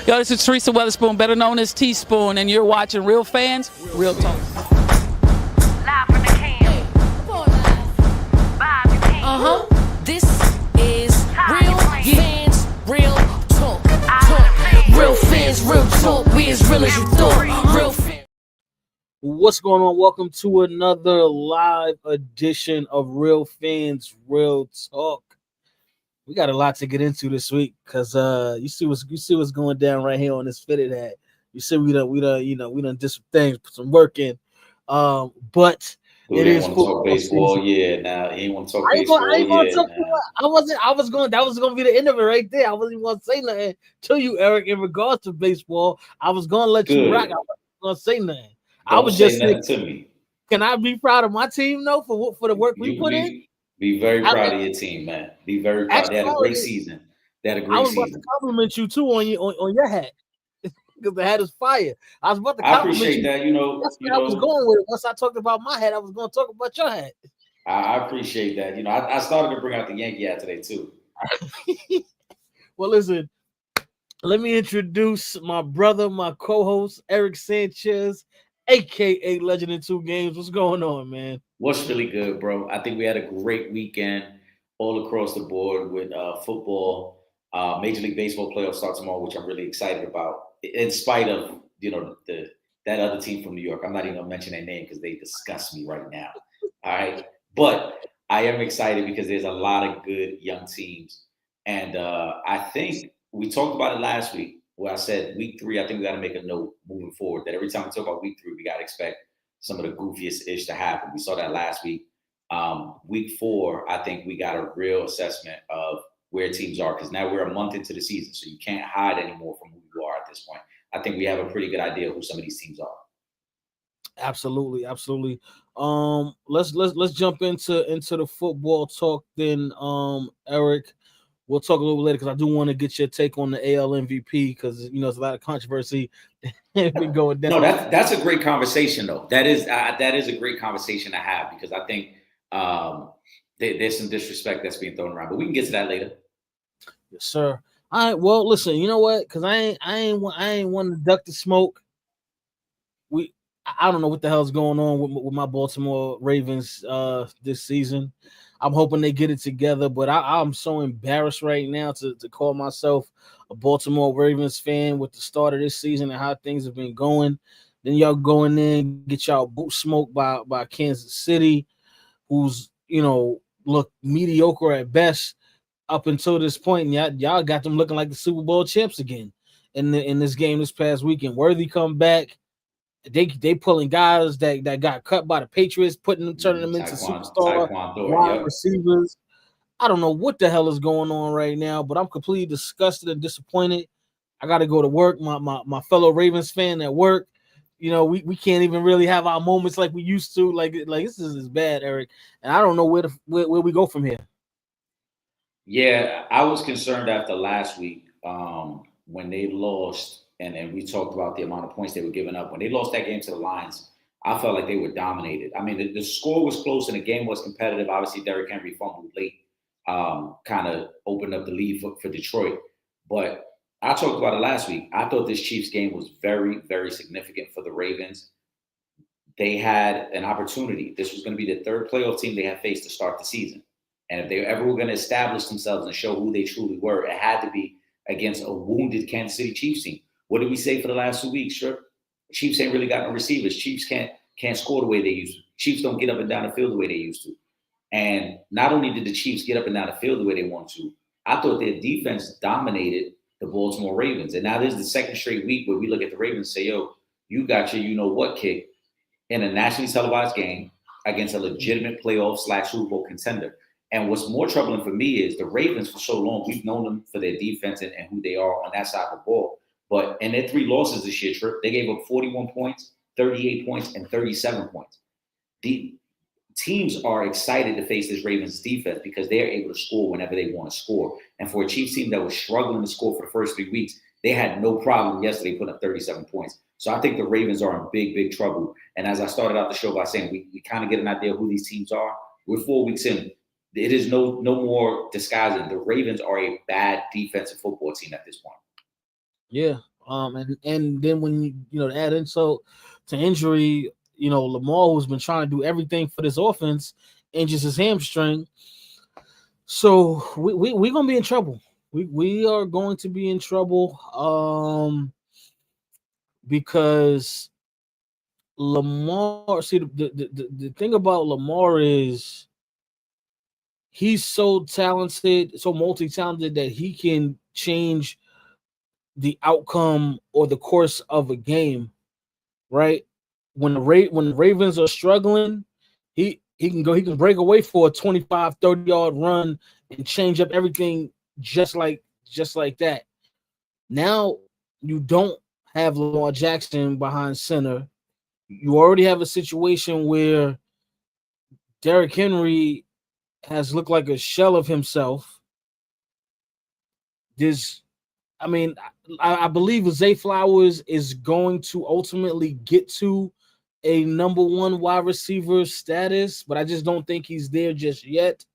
Yo, this is Teresa Weatherspoon, better known as Teaspoon, and you're watching Real Fans, Real Talk. Live from the can. Vibe you can. This is Real Fans, Real Talk. Real fans, real talk. We as real as you thought. Real fans. What's going on? Welcome to another live edition of Real Fans, Real Talk. We got a lot to get into this week because you see what's going down right here on this fitted hat. You see we done did some things, put some work in. But Dude, it is talk baseball. Season. Yeah, now he ain't want to talk baseball. That was gonna be the end of it right there. I wasn't even gonna say nothing to you, Eric, in regards to baseball. I was gonna let you rock. I wasn't gonna say nothing. I was just saying to me. Can I be proud of my team though for the work we put in? Be very proud of your team, man. Be very proud. They had a great season. I was about to compliment you too on your hat because the hat is fire. I was about to compliment you. I appreciate that. That's where I was going with it. Once I talked about my hat, I was going to talk about your hat. I appreciate that. I started to bring out the Yankee hat today too. Well, listen. Let me introduce my brother, my co-host, Eic Sanchez, aka Legend in 2 Games. What's going on, man? What's really good, bro? I think we had a great weekend all across the board with football. Major League Baseball playoffs start tomorrow, which I'm really excited about. In spite of that other team from New York, I'm not even gonna mention their name because they disgust me right now. All right, but I am excited because there's a lot of good young teams, and I think we talked about it last week where I said week 3. I think we got to make a note moving forward that every time we talk about week 3, we got to expect some of the goofiest ish to happen. We saw that last week. Week 4, I think we got a real assessment of where teams are because now we're a month into the season, so you can't hide anymore from who you are at this point. I think we have a pretty good idea of who some of these teams are. Absolutely. Let's jump into the football talk then, Eric. We'll talk a little later because I do want to get your take on the AL MVP because there's a lot of controversy been going down. No, that's a great conversation though. That is a great conversation to have because I think there's some disrespect that's being thrown around, but we can get to that later. Yes, sir. All right. Well, listen. You know what? Because I ain't want to duck the smoke. I don't know what the hell's going on with my Baltimore Ravens this season. I'm hoping they get it together, but I'm so embarrassed right now to call myself a Baltimore Ravens fan with the start of this season and how things have been going. Then y'all go in there and get y'all boot smoked by Kansas City, who's look mediocre at best up until this point. And y'all got them looking like the Super Bowl champs again in this game this past weekend. Worthy come back. They pulling guys that got cut by the Patriots, turning them into superstar wide receivers. I don't know what the hell is going on right now, but I'm completely disgusted and disappointed. I got to go to work. My fellow Ravens fan at work, we can't even really have our moments like we used to. Like this is bad, Eric, and I don't know where we go from here. Yeah, I was concerned after last week when they lost. And we talked about the amount of points they were giving up. When they lost that game to the Lions, I felt like they were dominated. I mean, the score was close and the game was competitive. Obviously, Derrick Henry fumbled late, kind of opened up the lead for Detroit. But I talked about it last week. I thought this Chiefs game was very, very significant for the Ravens. They had an opportunity. This was going to be the 3rd playoff team they had faced to start the season. And if they ever were going to establish themselves and show who they truly were, it had to be against a wounded Kansas City Chiefs team. What did we say for the last 2 weeks? Sure, Chiefs ain't really got no receivers. Chiefs can't score the way they used to. Chiefs don't get up and down the field the way they used to. And not only did the Chiefs get up and down the field the way they want to, I thought their defense dominated the Baltimore Ravens. And now this is the 2nd straight week where we look at the Ravens and say, yo, you got your you-know-what kick in a nationally televised game against a legitimate playoff/Super Bowl contender. And what's more troubling for me is the Ravens for so long, we've known them for their defense and who they are on that side of the ball. But in their 3 losses this year, Trip, they gave up 41 points, 38 points, and 37 points. The teams are excited to face this Ravens defense because they're able to score whenever they want to score. And for a Chiefs team that was struggling to score for the first 3 weeks, they had no problem yesterday putting up 37 points. So I think the Ravens are in big, big trouble. And as I started out the show by saying, we kind of get an idea of who these teams are. We're 4 weeks in. It is no more disguising. The Ravens are a bad defensive football team at this point. Yeah, And then when to add insult to injury, Lamar, who's been trying to do everything for this offense, injures his hamstring. So we're gonna be in trouble. We are going to be in trouble. Because Lamar, see the thing about Lamar is he's so talented, so multi-talented that he can change the outcome or the course of a game, right? When the Ravens are struggling, he can break away for a 25, 30-yard run and change up everything just like that. Now you don't have Lamar Jackson behind center. You already have a situation where Derrick Henry has looked like a shell of himself. I believe Zay Flowers is going to ultimately get to a number one wide receiver status, but I just don't think he's there just yet.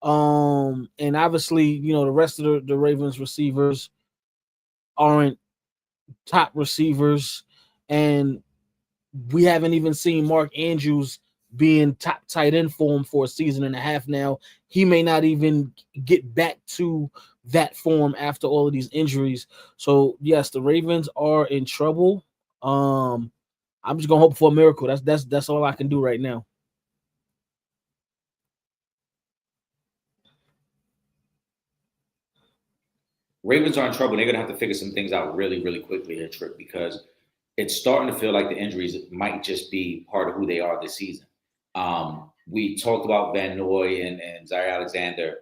And obviously, the rest of the Ravens receivers aren't top receivers, and we haven't even seen Mark Andrews being top tight end form for a season and a half now. He may not even get back to that form after all of these injuries. So yes, the Ravens are in trouble. I'm just gonna hope for a miracle. That's all I can do right now. Ravens are in trouble. They're gonna have to figure some things out really, really quickly here, Trick, because it's starting to feel like the injuries might just be part of who they are this season. We talked about Van Noy and Zaire Alexander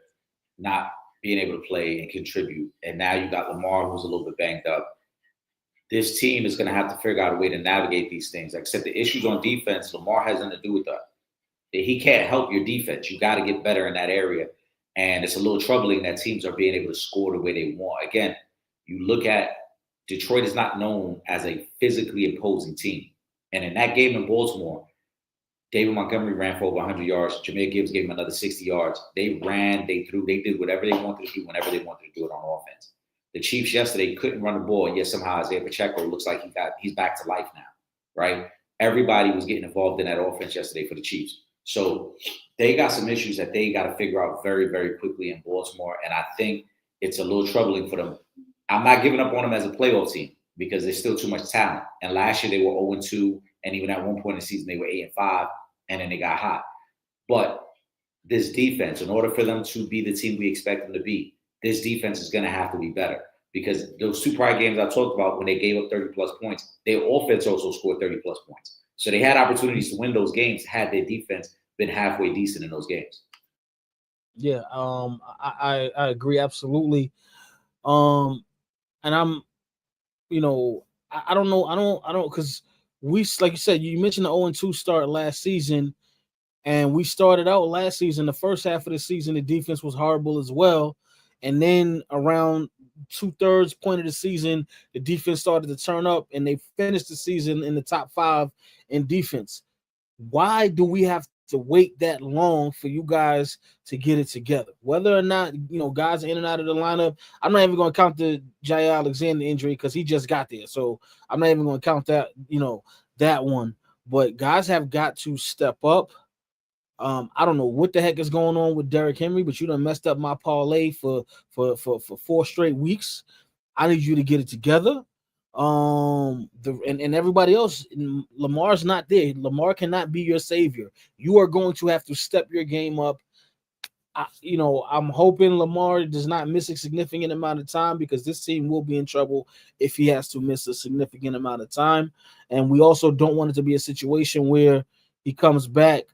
not being able to play and contribute, and now you got Lamar, who's a little bit banged up. This team is going to have to figure out a way to navigate these things. Except the issues on defense, Lamar has nothing to do with that. He can't help your defense. You got to get better in that area. And it's a little troubling that teams are being able to score the way they want. Again, you look at Detroit is not known as a physically imposing team. And in that game in Baltimore, David Montgomery ran for over 100 yards. Jahmyr Gibbs gave him another 60 yards. They ran, they threw, they did whatever they wanted to do whenever they wanted to do it on offense. The Chiefs yesterday couldn't run the ball, and yet somehow Isaiah Pacheco looks like he's back to life now, right? Everybody was getting involved in that offense yesterday for the Chiefs. So they got some issues that they got to figure out very, very quickly in Baltimore, and I think it's a little troubling for them. I'm not giving up on them as a playoff team because there's still too much talent. And last year they were 0-2, and even at one point in the season they were 8-5, and then they got hot. But this defense, in order for them to be the team we expect them to be, this defense is going to have to be better because those two prior games I talked about when they gave up 30-plus points, their offense also scored 30-plus points. So they had opportunities to win those games had their defense been halfway decent in those games. Yeah, I agree absolutely. And I'm, I don't know, because we, like you said, you mentioned the 0-2 start last season, and we started out last season. The first half of the season, the defense was horrible as well, and then around 2/3 point of the season, the defense started to turn up, and they finished the season in the top 5 in defense. Why do we have to wait that long for you guys to get it together? Whether or not, guys are in and out of the lineup, I'm not even going to count the Jair Alexander injury because he just got there. So I'm not even going to count that, that one. But guys have got to step up. I don't know what the heck is going on with Derrick Henry, but you done messed up my parlay for 4 straight weeks. I need you to get it together. And everybody else, Lamar's not there. Lamar cannot be your savior. You are going to have to step your game up. I'm hoping Lamar does not miss a significant amount of time because this team will be in trouble if he has to miss a significant amount of time. And we also don't want it to be a situation where he comes back,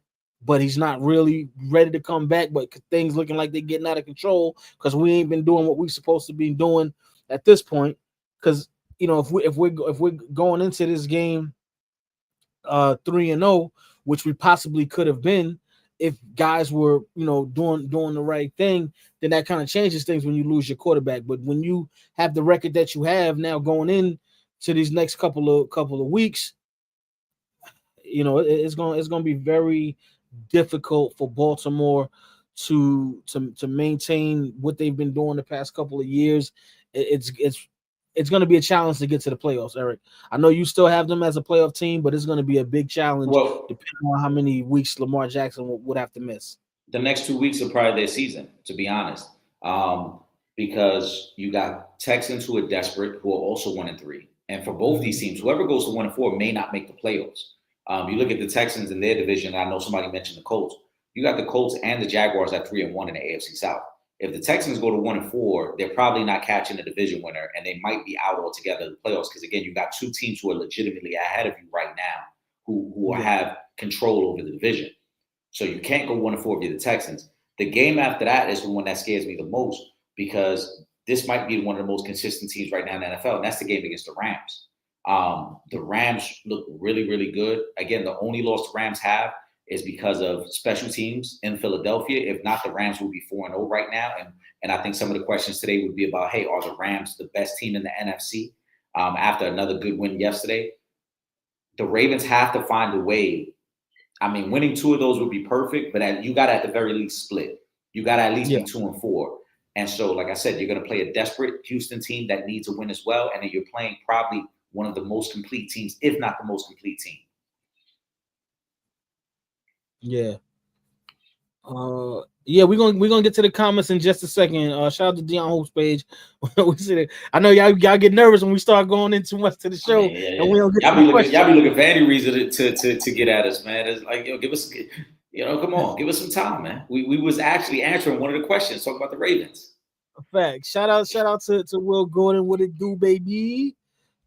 but he's not really ready to come back, but things looking like they're getting out of control because we ain't been doing what we're supposed to be doing at this point. Because if we're going into this game 3-0, which we possibly could have been if guys were doing the right thing, then that kind of changes things when you lose your quarterback. But when you have the record that you have now going in to these next couple of weeks, it's going to be very difficult for Baltimore to maintain what they've been doing the past couple of years. It's it's going to be a challenge to get to the playoffs, Eric. I know you still have them as a playoff team, but it's going to be a big challenge Well, depending on how many weeks Lamar Jackson would have to miss. the next 2 weeks are probably their season, to be honest, because you got Texans who are desperate, who are also 1-3, and for both these teams, whoever goes to 1-4 may not make the playoffs. You look at the Texans in their division. I know somebody mentioned the Colts. You got the Colts and the Jaguars at 3-1 in the AFC South. If the Texans go to 1-4, they're probably not catching a division winner, and they might be out altogether of the playoffs. Because again, you got two teams who are legitimately ahead of you right now, who have control over the division. So you can't go 1-4 if you're the Texans. The game after that is the one that scares me the most, because this might be one of the most consistent teams right now in the NFL, and that's the game against the Rams. The Rams look really, really good. Again, the only loss the Rams have is because of special teams in Philadelphia. If not, the Rams will be 4-0 right now. And I think some of the questions today would be about, hey, are the Rams the best team in the NFC after another good win yesterday? The Ravens have to find a way. I mean, winning 2 of those would be perfect, but you got to at the very least split. You got to at least be 2-4. And so, like I said, you're going to play a desperate Houston team that needs a win as well. And then you're playing probably one of the most complete teams, if not the most complete team. Yeah. We're gonna get to the comments in just a second. Shout out to Dion Hope's page. We see that. I know y'all get nervous when we start going in too much to the show. And we don't get y'all be looking for any reason to get at us, man. It's like, give us, come on, give us some time, man. We was actually answering one of the questions, talking about the Ravens. Fact. Shout out to Will Gordon. What it do, baby?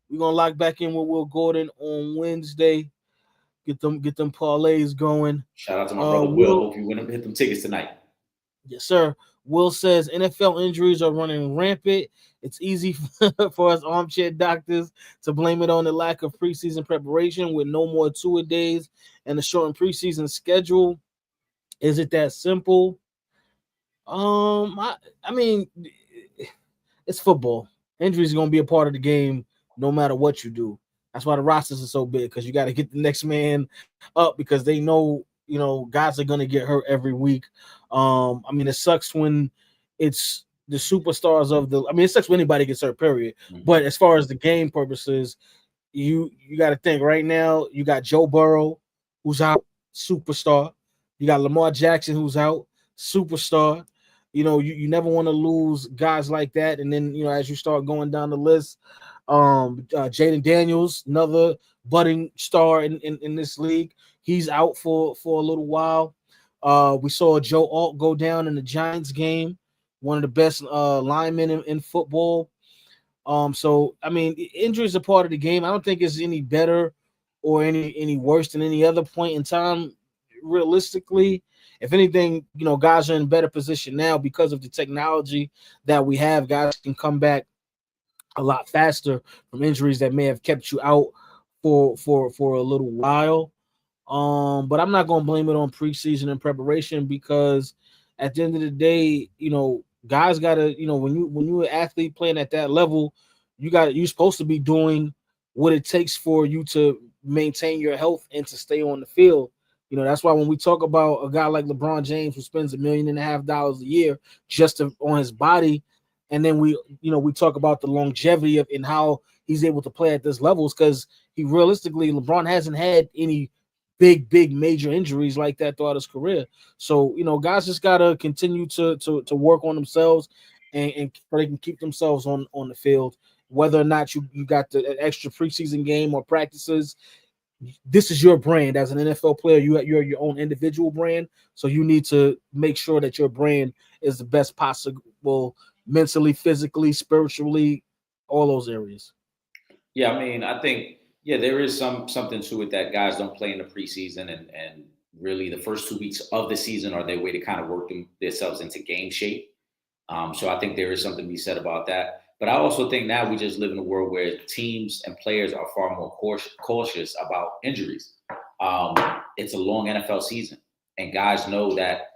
We're gonna lock back in with Will Gordon on Wednesday. Get them parlays going. Shout out to my brother Will. Hope you hit them tickets tonight. Yes, sir. Will says NFL injuries are running rampant. It's easy for us armchair doctors to blame it on the lack of preseason preparation with no more two-a-days and a shortened preseason schedule. Is it that simple? I mean, it's football. Injuries are going to be a part of the game no matter what you do. That's why the rosters are so big, because you got to get the next man up, because they know, guys are going to get hurt every week. I mean, it sucks when it's the superstars it sucks when anybody gets hurt, period. Mm-hmm. But as far as the game purposes, you got to think right now, you got Joe Burrow, who's out, superstar. You got Lamar Jackson, who's out, superstar. You never want to lose guys like that. And then, as you start going down the list, Jaden Daniels, another budding star in this league, he's out for a little while. We saw Joe Alt go down in the Giants game, one of the best linemen in football. So I mean, injuries are part of the game. I don't think it's any better or any worse than any other point in time. Realistically, if anything, guys are in better position now because of the technology that we have. Guys can come back a lot faster from injuries that may have kept you out for a little while. But I'm not going to blame it on preseason and preparation, because at the end of the day, guys got to, when you're an athlete playing at that level, you're supposed to be doing what it takes for you to maintain your health and to stay on the field. That's why when we talk about a guy like LeBron James, who spends $1.5 million a year just on his body, and then we talk about the longevity of and how he's able to play at this levels, because LeBron hasn't had any big major injuries like that throughout his career. So guys just gotta continue to work on themselves and so they can keep themselves on the field. Whether or not you got the extra preseason game or practices, this is your brand as an NFL player. You're your own individual brand, so you need to make sure that your brand is the best possible, mentally, physically, spiritually, all those areas. Yeah, I mean, I think there is something to it that guys don't play in the preseason, and really the first 2 weeks of the season are their way to kind of work themselves into game shape. So I think there is something to be said about that. But I also think now we just live in a world where teams and players are far more cautious about injuries. It's a long NFL season, and guys know that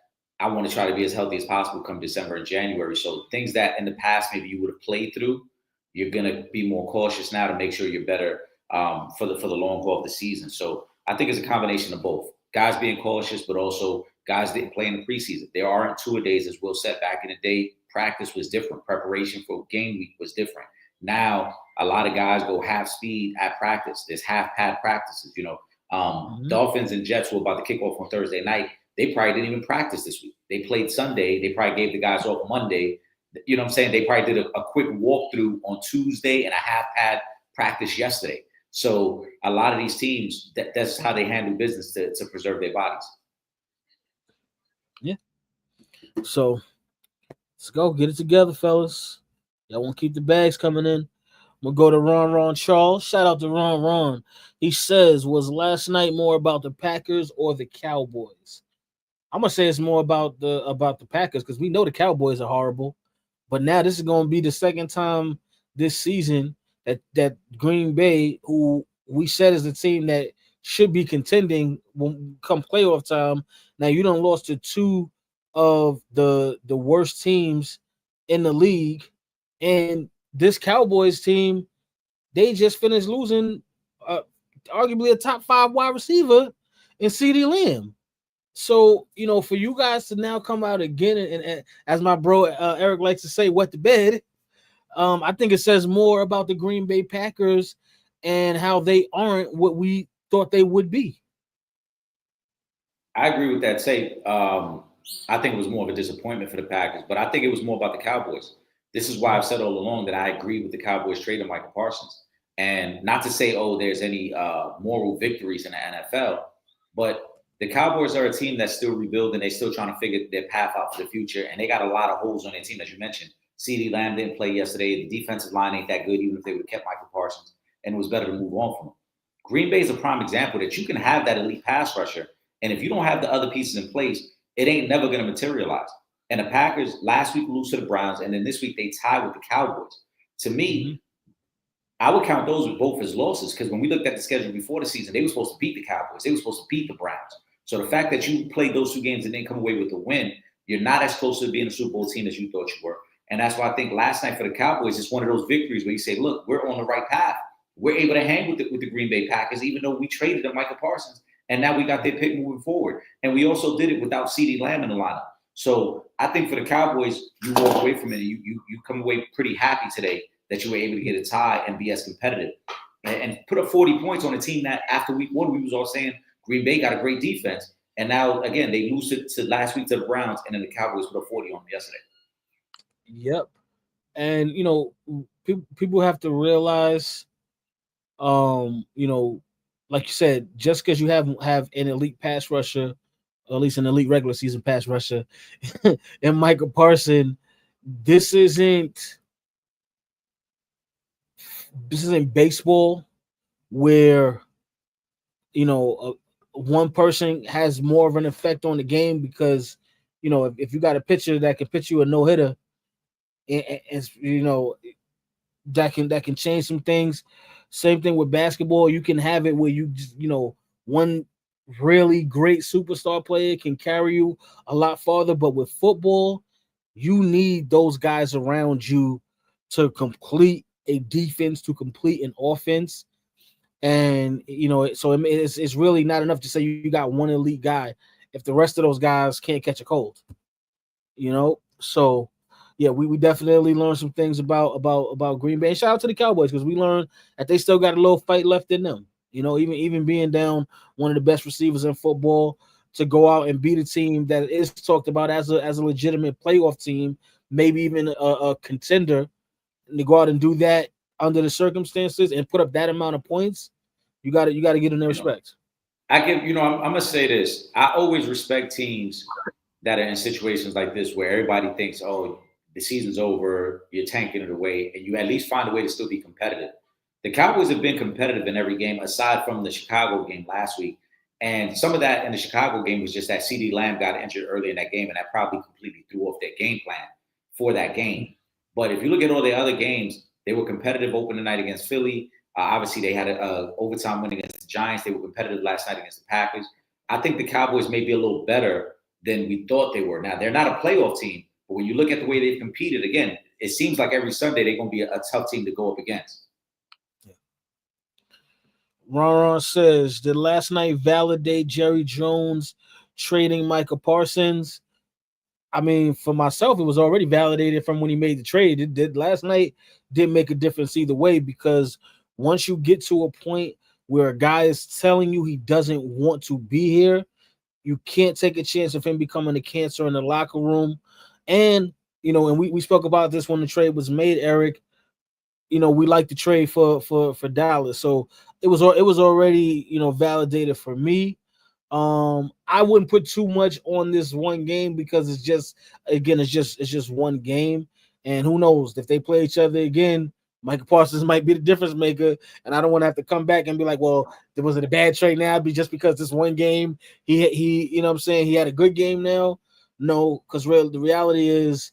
I want to try to be as healthy as possible come December and January. So things that in the past maybe you would have played through, you're going to be more cautious now to make sure you're better for the long haul of the season. So I think it's a combination of both. Guys being cautious, but also guys didn't play in the preseason. There aren't two-a-days, as Will said back in the day. Practice was different. Preparation for game week was different. Now, a lot of guys go half speed at practice. There's half pad practices. Dolphins and Jets were about to kick off on Thursday night. They probably didn't even practice this week. They played Sunday. They probably gave the guys off Monday. You know what I'm saying? They probably did a quick walkthrough on Tuesday and a half pad practice yesterday. So a lot of these teams, that's how they handle business to preserve their bodies. Yeah. So let's go. Get it together, fellas. Y'all want to keep the bags coming in. We'll go to Ron Charles. Shout out to Ron. He says, was last night more about the Packers or the Cowboys? I'm gonna say it's more about the Packers because we know the Cowboys are horrible. But now this is gonna be the second time this season that Green Bay, who we said is the team that should be contending when come playoff time. Now you done lost to two of the worst teams in the league, and this Cowboys team, they just finished losing arguably a top 5 wide receiver in CeeDee Lamb. So, for you guys to now come out again and as my bro Eric likes to say, wet the bed, I think it says more about the Green Bay Packers and how they aren't what we thought they would be. I agree with that take. I think it was more of a disappointment for the Packers, but I think it was more about the Cowboys. This is why I've said all along that I agree with the Cowboys trading Michael Parsons. And not to say, there's any moral victories in the NFL, but the Cowboys are a team that's still rebuilding. They're still trying to figure their path out for the future. And they got a lot of holes on their team, as you mentioned. CeeDee Lamb didn't play yesterday. The defensive line ain't that good, even if they would have kept Michael Parsons. And it was better to move on from him. Green Bay is a prime example that you can have that elite pass rusher. And if you don't have the other pieces in place, it ain't never going to materialize. And the Packers last week lose to the Browns, and then this week they tie with the Cowboys. To me, I would count those with both as losses because when we looked at the schedule before the season, they were supposed to beat the Cowboys. They were supposed to beat the Browns. So the fact that you played those 2 games and didn't come away with the win, you're not as close to being a Super Bowl team as you thought you were. And that's why I think last night for the Cowboys, it's one of those victories where you say, look, we're on the right path. We're able to hang with the Green Bay Packers, even though we traded them Michael Parsons. And now we got their pick moving forward. And we also did it without CeeDee Lamb in the lineup. So I think for the Cowboys, you walk away from it and you come away pretty happy today that you were able to get a tie and be as competitive. And put up 40 points on a team that after week 1, we was all saying Green Bay got a great defense. And now, again, they lose to last week to the Browns, and then the Cowboys put up 40 on them yesterday. Yep. And, people have to realize, like you said, just because you have an elite pass rusher, or at least an elite regular season pass rusher, and Michael Parsons, this isn't baseball where, one person has more of an effect on the game because, if you got a pitcher that can pitch you a no-hitter, and that can change some things. Same thing with basketball. You can have it where you just, one really great superstar player can carry you a lot farther. But with football, you need those guys around you to complete a defense, to complete an offense. And, so it's really not enough to say you got one elite guy if the rest of those guys can't catch a cold, So, yeah, we definitely learned some things about Green Bay. And shout out to the Cowboys because we learned that they still got a little fight left in them. Even being down one of the best receivers in football, to go out and beat a team that is talked about as a legitimate playoff team, maybe even a contender, and to go out and do that under the circumstances and put up that amount of points, you got to give them their respect. I'm gonna say this. I always respect teams that are in situations like this where everybody thinks, the season's over, you're tanking it away, and you at least find a way to still be competitive. The Cowboys have been competitive in every game aside from the Chicago game last week. And some of that in the Chicago game was just that CeeDee Lamb got injured early in that game, and that probably completely threw off their game plan for that game. But if you look at all the other games, they were competitive opening night against Philly. Obviously, they had an overtime win against the Giants. They were competitive last night against the Packers. I think the Cowboys may be a little better than we thought they were. Now, they're not a playoff team, but when you look at the way they've competed, again, it seems like every Sunday they're going to be a tough team to go up against. Yeah. Ron says, did last night validate Jerry Jones trading Michael Parsons? I mean, for myself, it was already validated from when he made the trade. It did last night, didn't make a difference either way, because once you get to a point where a guy is telling you he doesn't want to be here, you can't take a chance of him becoming a cancer in the locker room. And and we spoke about this when the trade was made, Eric. We like the trade for Dallas, so it was already validated for me. I wouldn't put too much on this one game, because it's just one game, and who knows if they play each other again, Michael Parsons might be the difference maker, and I don't want to have to come back and be like, well, there was a bad trade now, be just because this one game he what I'm saying, he had a good game now. No, because the reality is,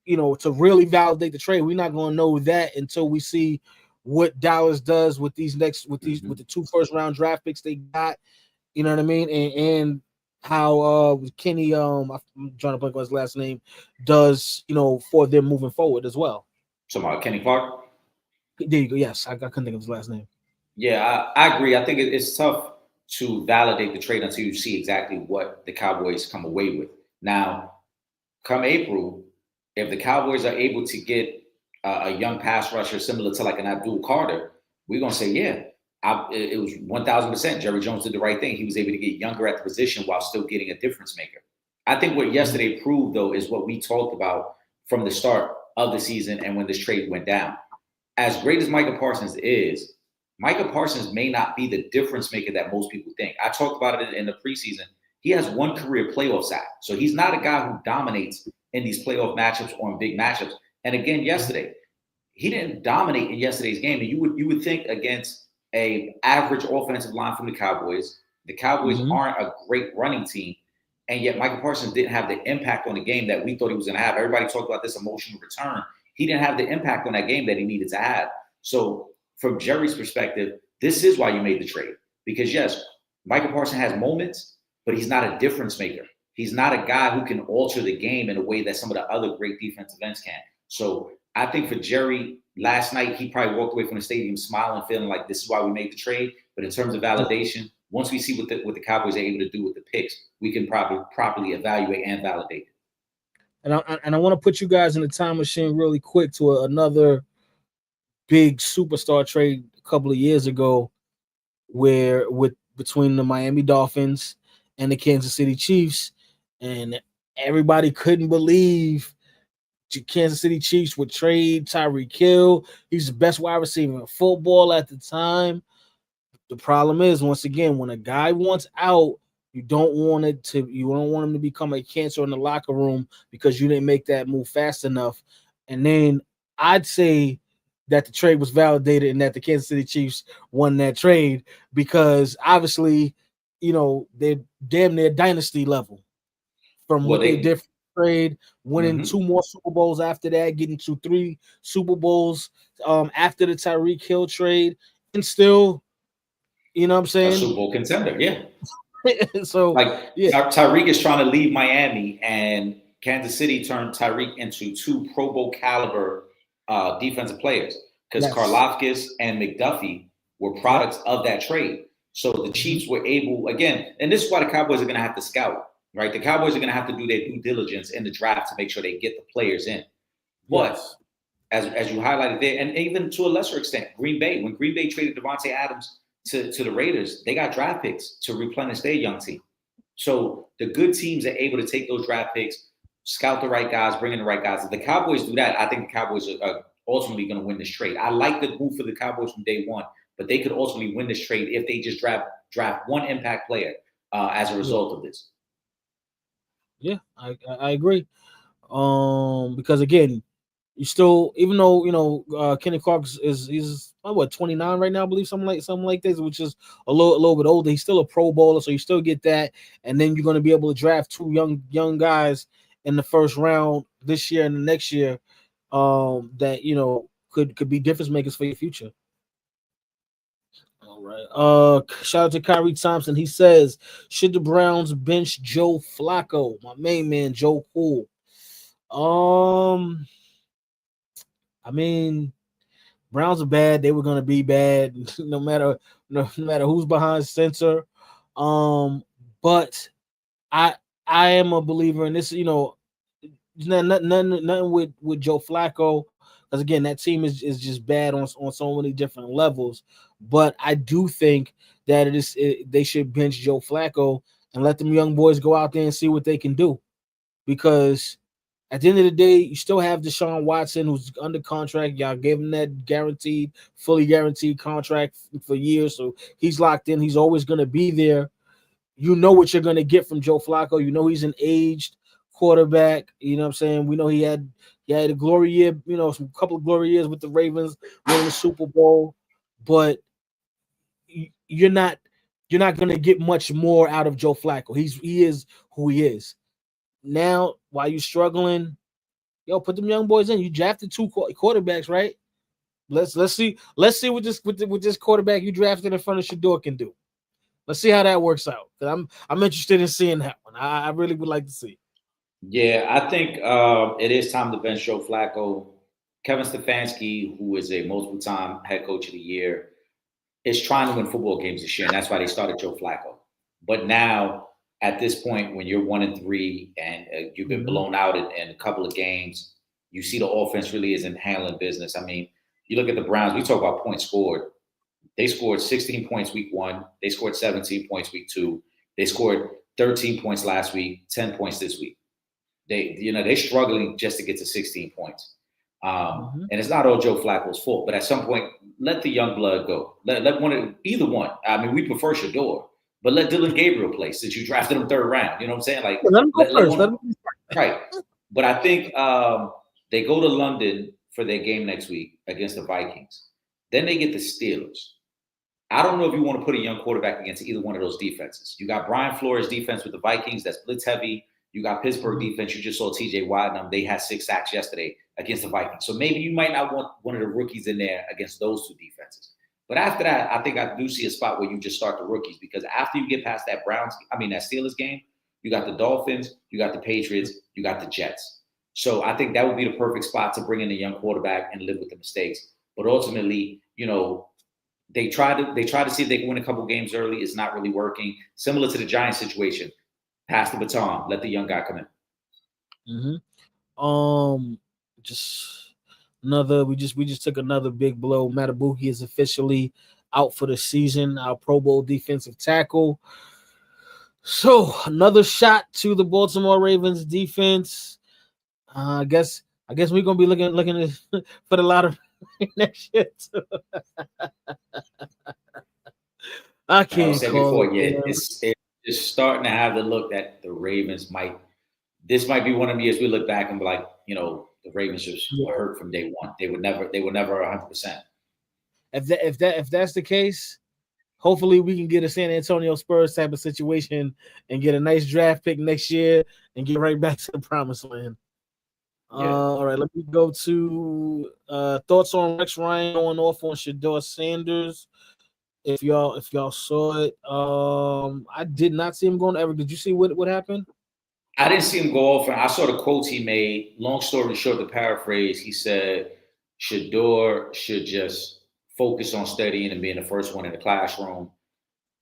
to really validate the trade, we're not going to know that until we see what Dallas does with these with the 2 first-round draft picks they got. You know what I mean? And how Kenny, I'm trying to blank on his last name, does, for them moving forward as well. So about Kenny Clark? There you go. Yes, I couldn't think of his last name. Yeah, I agree. I think it's tough to validate the trade until you see exactly what the Cowboys come away with. Now, come April, if the Cowboys are able to get a young pass rusher similar to like an Abdul Carter, we're going to say, yeah, it was 1,000%. Jerry Jones did the right thing. He was able to get younger at the position while still getting a difference maker. I think what yesterday proved, though, is what we talked about from the start of the season and when this trade went down. As great as Micah Parsons is, Micah Parsons may not be the difference maker that most people think. I talked about it in the preseason. He has one career playoff sack. So he's not a guy who dominates in these playoff matchups or in big matchups. And again, yesterday, he didn't dominate in yesterday's game. And you would think against a average offensive line from the Cowboys aren't a great running team. And yet Micah Parsons didn't have the impact on the game that we thought he was going to have. Everybody talked about this emotional return. He didn't have the impact on that game that he needed to have. So from Jerry's perspective, this is why you made the trade. Because yes, Micah Parsons has moments, but he's not a difference maker. He's not a guy who can alter the game in a way that some of the other great defensive ends can. So I think for Jerry, last night, he probably walked away from the stadium smiling, feeling like this is why we made the trade. But in terms of validation, once we see what the Cowboys are able to do with the picks, we can probably properly evaluate and validate it. And I want to put you guys in the time machine really quick to another big superstar trade a couple of years ago, between the Miami Dolphins and the Kansas City Chiefs, and everybody couldn't believe Kansas City Chiefs would trade Tyreek Hill. He's the best wide receiver in football at the time. The problem is, once again, when a guy wants out, you don't want him to become a cancer in the locker room because you didn't make that move fast enough. And then I'd say that the trade was validated and that the Kansas City Chiefs won that trade, because obviously, they're damn near dynasty level from what they did for the trade, winning 2 more Super Bowls after that, getting to 3 Super Bowls after the Tyreek Hill trade, and still, you know what I'm saying? A Super Bowl contender, yeah. So Tyreek is trying to leave Miami, and Kansas City turned Tyreek into 2 Pro Bowl caliber defensive players, because Karlaftis and McDuffie were products of that trade. So the Chiefs were able, again, and this is why the Cowboys are going to have to scout, right? The Cowboys are going to have to do their due diligence in the draft to make sure they get the players in. But as you highlighted there, and even to a lesser extent, Green Bay, when Green Bay traded Devontae Adams to the Raiders, they got draft picks to replenish their young team. So the good teams are able to take those draft picks, scout the right guys, bring in the right guys. If the Cowboys do that, I think the Cowboys are ultimately going to win this trade. I like the move for the Cowboys from day one, but they could ultimately win this trade if they just draft one impact player as a result of this. Yeah, I agree. Because again, you still, even though Kenny Clark he's 29 right now, I believe, something like this, which is a little bit older. He's still a Pro Bowler, so you still get that, and then you're going to be able to draft 2 young guys in the first round this year and the next year, that could be difference makers for your future. All right. Shout out to Kyrie Thompson. He says, should the Browns bench Joe Flacco? My main man, Joe Cool. I mean, Browns are bad. They were going to be bad no matter who's behind center. But I I am a believer in this. Nothing with Joe Flacco, because again, that team is just bad on so many different levels. But I do think that they should bench Joe Flacco and let them young boys go out there and see what they can do, because at the end of the day, you still have Deshaun Watson, who's under contract. Y'all gave him that fully guaranteed contract for years, so he's locked in. He's always going to be there. You know what you're going to get from Joe Flacco. You know he's an aged quarterback. You know what I'm saying? We know he had a glory year, some couple of glory years with the Ravens, winning the Super Bowl, but you're not going to get much more out of Joe Flacco. He is who he is. Now, while you're struggling, put them young boys in. You drafted 2 quarterbacks, right? Let's see what this quarterback you drafted in front of Shador can do. Let's see how that works out. I'm interested in seeing that one. I really would like to see. Yeah, I think it is time to bench Joe Flacco. Kevin Stefanski, who is a multiple-time head coach of the year, is trying to win football games this year, and that's why they started Joe Flacco. But now, at this point, when you're 1-3 and you've been blown out in a couple of games, you see the offense really isn't handling business. I mean, you look at the Browns. We talk about points scored. They scored 16 points week 1. They scored 17 points week 2. They scored 13 points last week, 10 points this week. They're struggling just to get to 16 points. And it's not all Joe Flacco's fault, but at some point, let the young blood go. Let either one. I mean, we prefer Shador, but let Dylan Gabriel play since you drafted him 3rd round. You know what I'm saying? Like, let him go first. Right. But I think they go to London for their game next week against the Vikings. Then they get the Steelers. I don't know if you want to put a young quarterback against either one of those defenses. You got Brian Flores' defense with the Vikings, that's blitz heavy. You got Pittsburgh defense. You just saw TJ Watt and them. They had 6 sacks yesterday against the Vikings. So maybe you might not want one of the rookies in there against those 2 defenses. But after that, I think I do see a spot where you just start the rookies, because after you get past that that Steelers game, you got the Dolphins, you got the Patriots, you got the Jets. So I think that would be the perfect spot to bring in a young quarterback and live with the mistakes. But ultimately, they try to see if they can win a couple games early. It's not really working. Similar to the Giants situation. Pass the baton. Let the young guy come in. We just took another big blow. Matabuki is officially out for the season. Our Pro Bowl defensive tackle. So another shot to the Baltimore Ravens defense. I guess we're gonna be looking for the lot of next year too. I can't said call before, it. It's starting to have the look that the Ravens this might be one of the years we look back and be like, the Ravens just were hurt from day one. They were never 100%. If that's the case, hopefully we can get a San Antonio Spurs type of situation and get a nice draft pick next year and get right back to the promised land. Yeah. All right, let me go to thoughts on Rex Ryan going off on Shador Sanders. If y'all saw it, I did not see him going. Eric, did you see what happened? I didn't see him go off, and I saw the quotes he made. Long story short, to paraphrase, he said Shador should just focus on studying and being the first one in the classroom.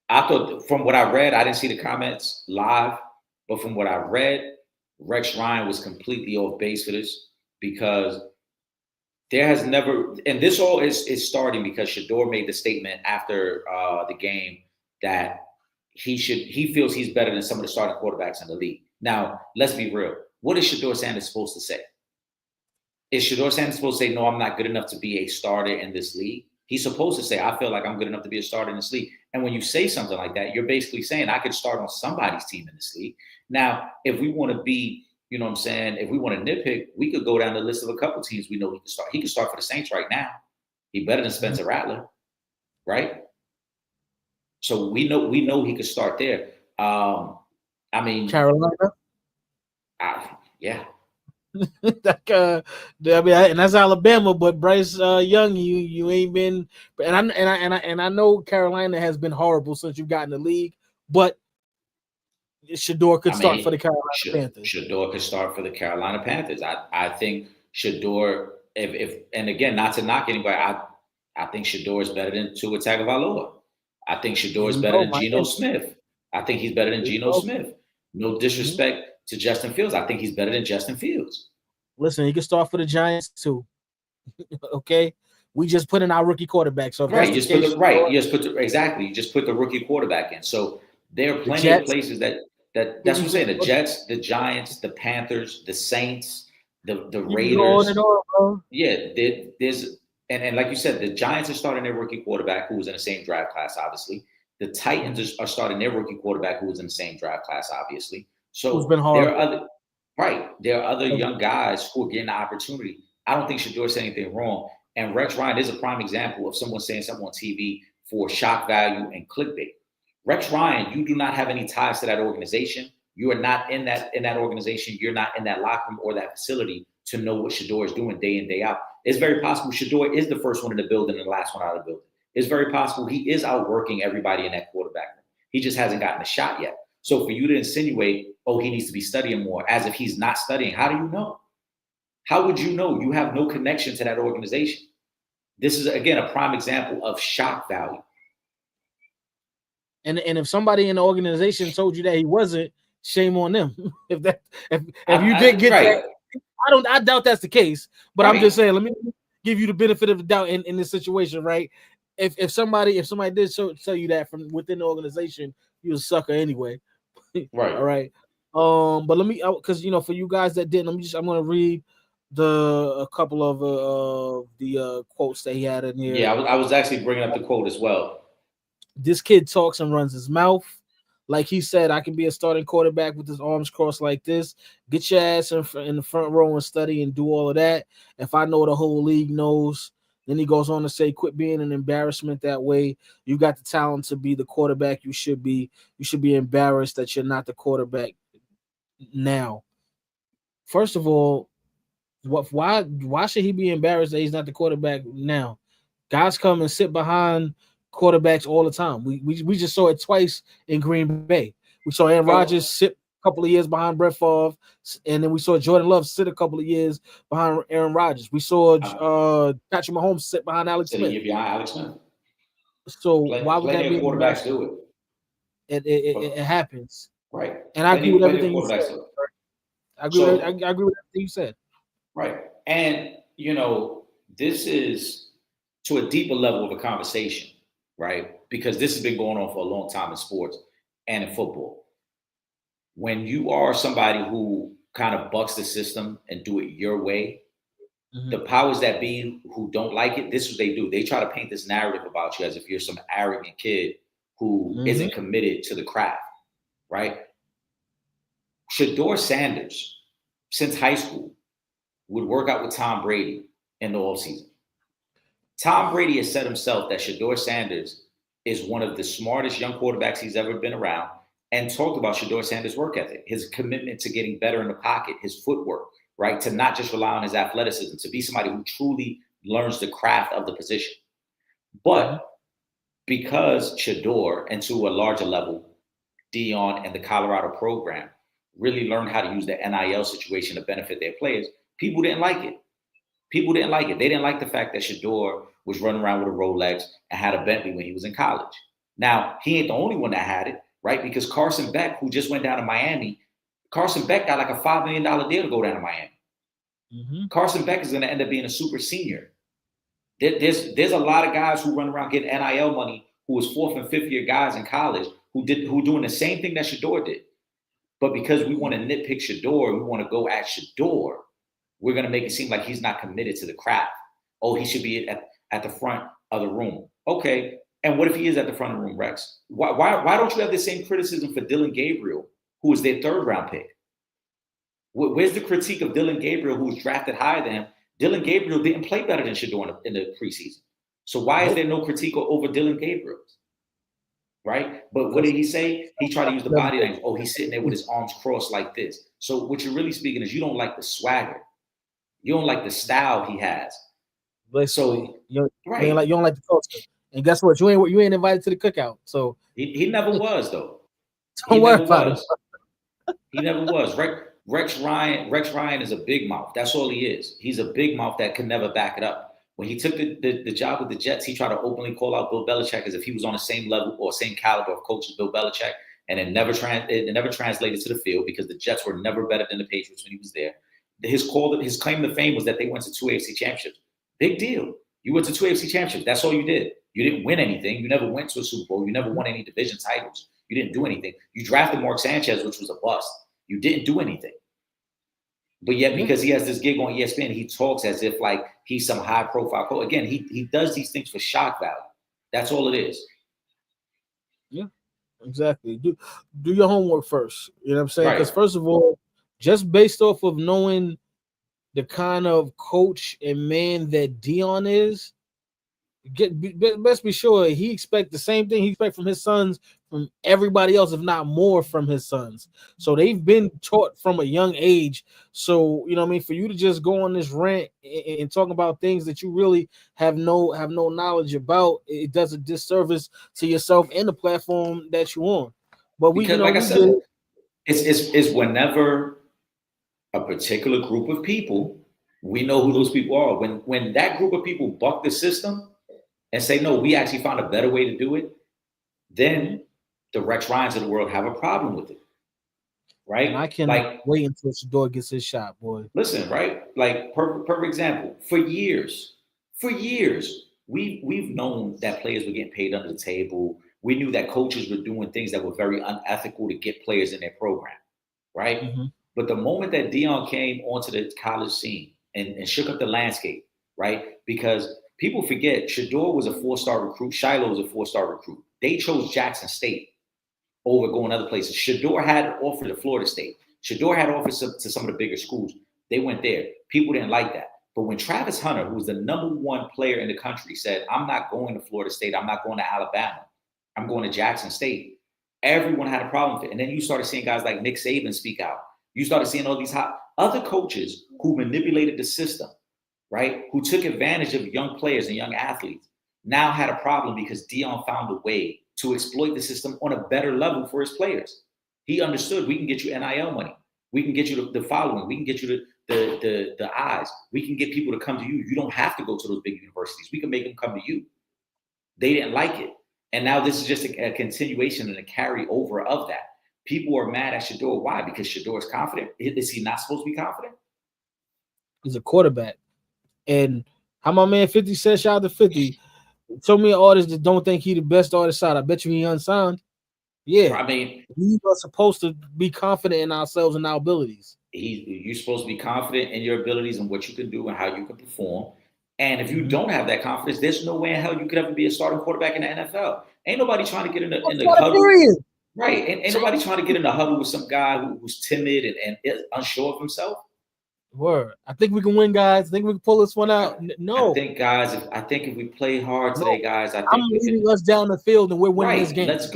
I thought, from what I read, I didn't see the comments live, but from what I read, Rex Ryan was completely off base for this, because there has never, and this all is starting because Shador made the statement after the game that he feels he's better than some of the starting quarterbacks in the league. Now, let's be real. What is Shador Sanders supposed to say? Is Shador Sanders supposed to say, no, I'm not good enough to be a starter in this league? He's supposed to say, I feel like I'm good enough to be a starter in this league. And when you say something like that, you're basically saying I could start on somebody's team in this league. Now, if we want to be, you know what I'm saying, if we want to nitpick, we could go down the list of a couple teams we know he could start. He could start for the Saints right now. He's better than Spencer Rattler, right? So we know he could start there. I mean, Carolina. Yeah. And that's Alabama, but Bryce Young, you ain't been, and I know Carolina has been horrible since you've gotten the league, but Shador could start for the Carolina Panthers. Shador could start for the Carolina Panthers. I think Shador, if and again, not to knock anybody, I think Shador is better than Tua Tagovailoa. I think Shador is better than Geno Smith. I think he's better than Geno Smith. No disrespect to Justin Fields. I think he's better than Justin Fields. Listen, he can start for the Giants too. Okay, we just put in our rookie quarterback. So if right, that's the case, you just put the rookie quarterback in. So there are plenty of places that's what I'm saying. The Jets, the Giants, the Panthers, the Saints, the Raiders. Yeah, there's and like you said, the Giants are starting their rookie quarterback who was in the same draft class, obviously. The Titans are starting their rookie quarterback who was in the same draft class, obviously. So there are other young guys who are getting the opportunity. I don't think Shedeur said anything wrong. And Rex Ryan is a prime example of someone saying something on TV for shock value and clickbait. Rex Ryan, you do not have any ties to that organization. You are not in that organization. You're not in that locker room or that facility to know what Shedeur is doing day in, day out. It's very possible Shedeur is the first one in the building and the last one out of the building. It's very possible he is outworking everybody in that quarterback room. He just hasn't gotten a shot yet. So for you to insinuate, oh, he needs to be studying more, as if he's not studying, how do you know? How would you know? You have no connection to that organization. This is, again, a prime example of shock value. And if somebody in the organization told you that he wasn't, shame on them. if you didn't get that, I doubt that's the case. But I'm just saying, let me give you the benefit of the doubt in this situation, right? If somebody did tell you that from within the organization, you're a sucker anyway. Right. All right. But let me, because for you guys that didn't, I'm gonna read a couple of the quotes that he had in here. Yeah, I was actually bringing up the quote as well. This kid talks and runs his mouth. Like he said, I can be a starting quarterback with his arms crossed like this. Get your ass in the front row and study and do all of that. If I know the whole league knows. Then he goes on to say, quit being an embarrassment that way. You got the talent to be the quarterback you should be. You should be embarrassed that you're not the quarterback now. First of all, why should he be embarrassed that he's not the quarterback now? Guys come and sit behind quarterbacks all the time. We just saw it twice in Green Bay. We saw Aaron Rodgers sit a couple of years behind Brett Favre, and then we saw Jordan Love sit a couple of years behind Aaron Rodgers. We saw Patrick Mahomes sit behind Alex Smith. So why would that be? Quarterbacks do it. It happens. Right. And I agree with everything you said. I agree with everything you said. Right. And, this is to a deeper level of a conversation, right? Because this has been going on for a long time in sports and in football. When you are somebody who kind of bucks the system and do it your way, the powers that be who don't like it, this is what they do. They try to paint this narrative about you as if you're some arrogant kid who isn't committed to the craft, right? Shedeur Sanders, since high school, would work out with Tom Brady in the offseason. Tom Brady has said himself that Shedeur Sanders is one of the smartest young quarterbacks he's ever been around, and talked about Shedeur Sanders' work ethic, his commitment to getting better in the pocket, his footwork, right? To not just rely on his athleticism, to be somebody who truly learns the craft of the position. But because Shedeur, and to a larger level, Dion and the Colorado program really learned how to use the NIL situation to benefit their players, people didn't like it. They didn't like the fact that Shedeur was running around with a Rolex and had a Bentley when he was in college. Now, he ain't the only one that had it, right? Because Carson Beck, who just went down to Miami, Carson Beck got like a $5 million deal to go down to Miami. Carson Beck is going to end up being a super senior. There's a lot of guys who run around getting NIL money who was 4th and 5th year guys in college who doing the same thing that Shedeur did. But because we want to nitpick Shedeur, we want to go at Shedeur, we're going to make it seem like he's not committed to the craft. Oh, he should be at the front of the room. Okay. And what if he is at the front of the room, Rex? Why don't you have the same criticism for Dylan Gabriel, who was their 3rd round pick? Where's the critique of Dylan Gabriel, who was drafted higher than him? Dylan Gabriel didn't play better than Shedeur in the preseason. So why is there no critique over Dylan Gabriel? Right? But what did he say? He tried to use the body language. Oh, he's sitting there with his arms crossed like this. So what you're really speaking is you don't like the swagger. You don't like the style he has. So you don't like the culture. And guess what? You ain't invited to the cookout. So he never was though. Don't worry about it. He never was. Rex Ryan is a big mouth. That's all he is. He's a big mouth that can never back it up. When he took the job with the Jets, he tried to openly call out Bill Belichick as if he was on the same level or same caliber of coach as Bill Belichick. and it never translated to the field because the Jets were never better than the Patriots when he was there. His claim to fame was that they went to 2 AFC championships. Big deal. You went to 2 AFC championships. That's all you did. You didn't win anything. You never went to a Super Bowl. You never won any division titles. You didn't do anything. You drafted Eic Sanchez, which was a bust. You didn't do anything. But yet, because he has this gig on ESPN, he talks as if like he's some high-profile coach. Again, he does these things for shock value. That's all it is. Yeah, exactly. Do your homework first. You know what I'm saying? Because Right. first of all, just based off of knowing the kind of coach and man that Dion is, best be sure he expect the same thing he expect from his sons, from everybody else, if not more from his sons. So they've been taught from a young age. So, you know what I mean, for you to just go on this rant and talk about things that you really have no knowledge about, it does a disservice to yourself and the platform that you're on. But Because, like I said, it's whenever a particular group of people, we know who those people are. When that group of people buck the system and say, no, we actually found a better way to do it, then the Rex Ryans of the world have a problem with it. Right? And I cannot wait until Shador gets his shot, boy. Listen, right? Like, perfect example. For years, we've known that players were getting paid under the table. We knew that coaches were doing things that were very unethical to get players in their program, right? Mm-hmm. But the moment that Dion came onto the college scene and shook up the landscape, right? Because people forget Shador was a 4-star recruit. Shiloh was a 4-star recruit. They chose Jackson State over going other places. Shador had an offer to Florida State. Shador had offers to some of the bigger schools. They went there. People didn't like that. But when Travis Hunter, who was the #1 player in the country, said, I'm not going to Florida State. I'm not going to Alabama. I'm going to Jackson State. Everyone had a problem with it. And then you started seeing guys like Nick Saban speak out. You started seeing all these other coaches who manipulated the system, right? Who took advantage of young players and young athletes, now had a problem because Dion found a way to exploit the system on a better level for his players. He understood, we can get you NIL money. We can get you the following. We can get you the eyes. We can get people to come to you. You don't have to go to those big universities. We can make them come to you. They didn't like it. And now this is just a continuation and a carryover of that. People are mad at Shador. Why? Because Shador is confident. Is he not supposed to be confident? He's a quarterback. And how my man 50 said, shout out to 50. So many artists that don't think he the best artist out. I bet you he unsigned. Yeah. I mean, we are supposed to be confident in ourselves and our abilities. You're supposed to be confident in your abilities and what you can do and how you can perform. And if you don't have that confidence, there's no way in hell you could ever be a starting quarterback in the NFL. Ain't nobody trying to get in the huddle. Right. Ain't nobody trying to get in the huddle with some guy who's timid and unsure of himself. Word. I think we can win, guys. I think we can pull this one out. No. I think if we play hard today, guys, I think I'm leading us down the field and we're winning this game. Let's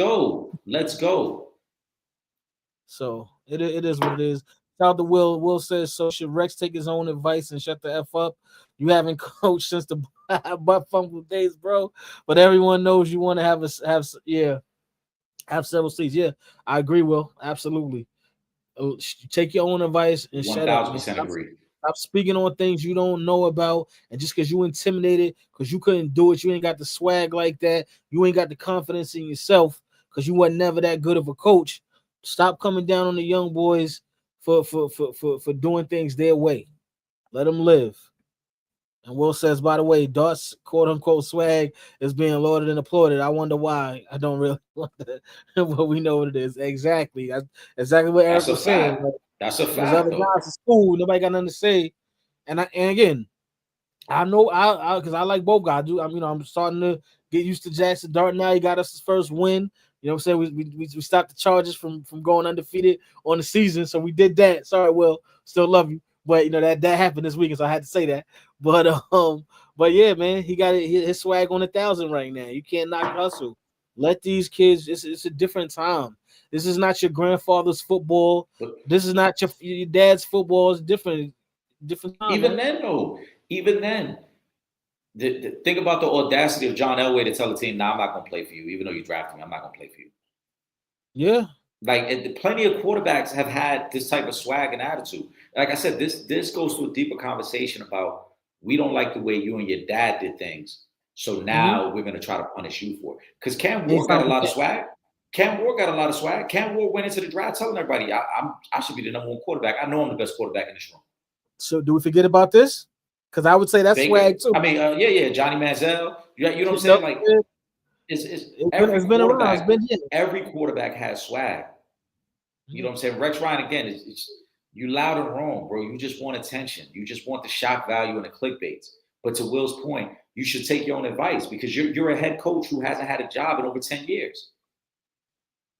go. So it is what it is. Shout out to Will. Will says, so should Rex take his own advice and shut the F up? You haven't coached since the butt fumble days, bro. But everyone knows you want to have several seats. Yeah, I agree, Will. Absolutely. Take your own advice and shut up. 1,000% agree. Stop speaking on things you don't know about, and just because you intimidated, because you couldn't do it, you ain't got the swag like that, you ain't got the confidence in yourself, because you weren't never that good of a coach. Stop coming down on the young boys for doing things their way. Let them live. And Will says, by the way, Dart's quote-unquote swag is being lauded and applauded. I wonder why. I don't really want that, but we know what it is. Exactly. That's exactly what Eric was saying. Like, that's a fact. There's other guys in school, nobody got nothing to say. And again, I know because I like both guys. I'm starting to get used to Jackson Dart now. He got us his first win. You know what I'm saying? We stopped the Chargers from going undefeated on the season. So we did that. Sorry, Will. Still love you. But that happened this weekend, so I had to say that. But yeah, man, he got his swag on 1,000 right now. You can't knock hustle. Let these kids. It's a different time. This is not your grandfather's football. This is not your dad's football. It's different time. Even then, think about the audacity of John Elway to tell the team, "Nah, I'm not gonna play for you, even though you drafted me. I'm not gonna play for you." Yeah. Like plenty of quarterbacks have had this type of swag and attitude. Like I said, this goes to a deeper conversation about we don't like the way you and your dad did things. So now we're going to try to punish you for it. Because Cam Ward got a lot of swag. Cam Ward got a lot of swag. Cam Ward went into the draft telling everybody, I should be the number 1 quarterback. I know I'm the best quarterback in this room. So do we forget about this? Because I would say that's Baker, swag too. I mean, yeah, Johnny Manziel. You know what I'm saying? Like, it's been around. Every quarterback has swag. You know what I'm saying? Rex Ryan, again, it's you loud and wrong, bro. You just want attention. You just want the shock value and the clickbaits. But to Will's point, you should take your own advice because you're a head coach who hasn't had a job in over 10 years.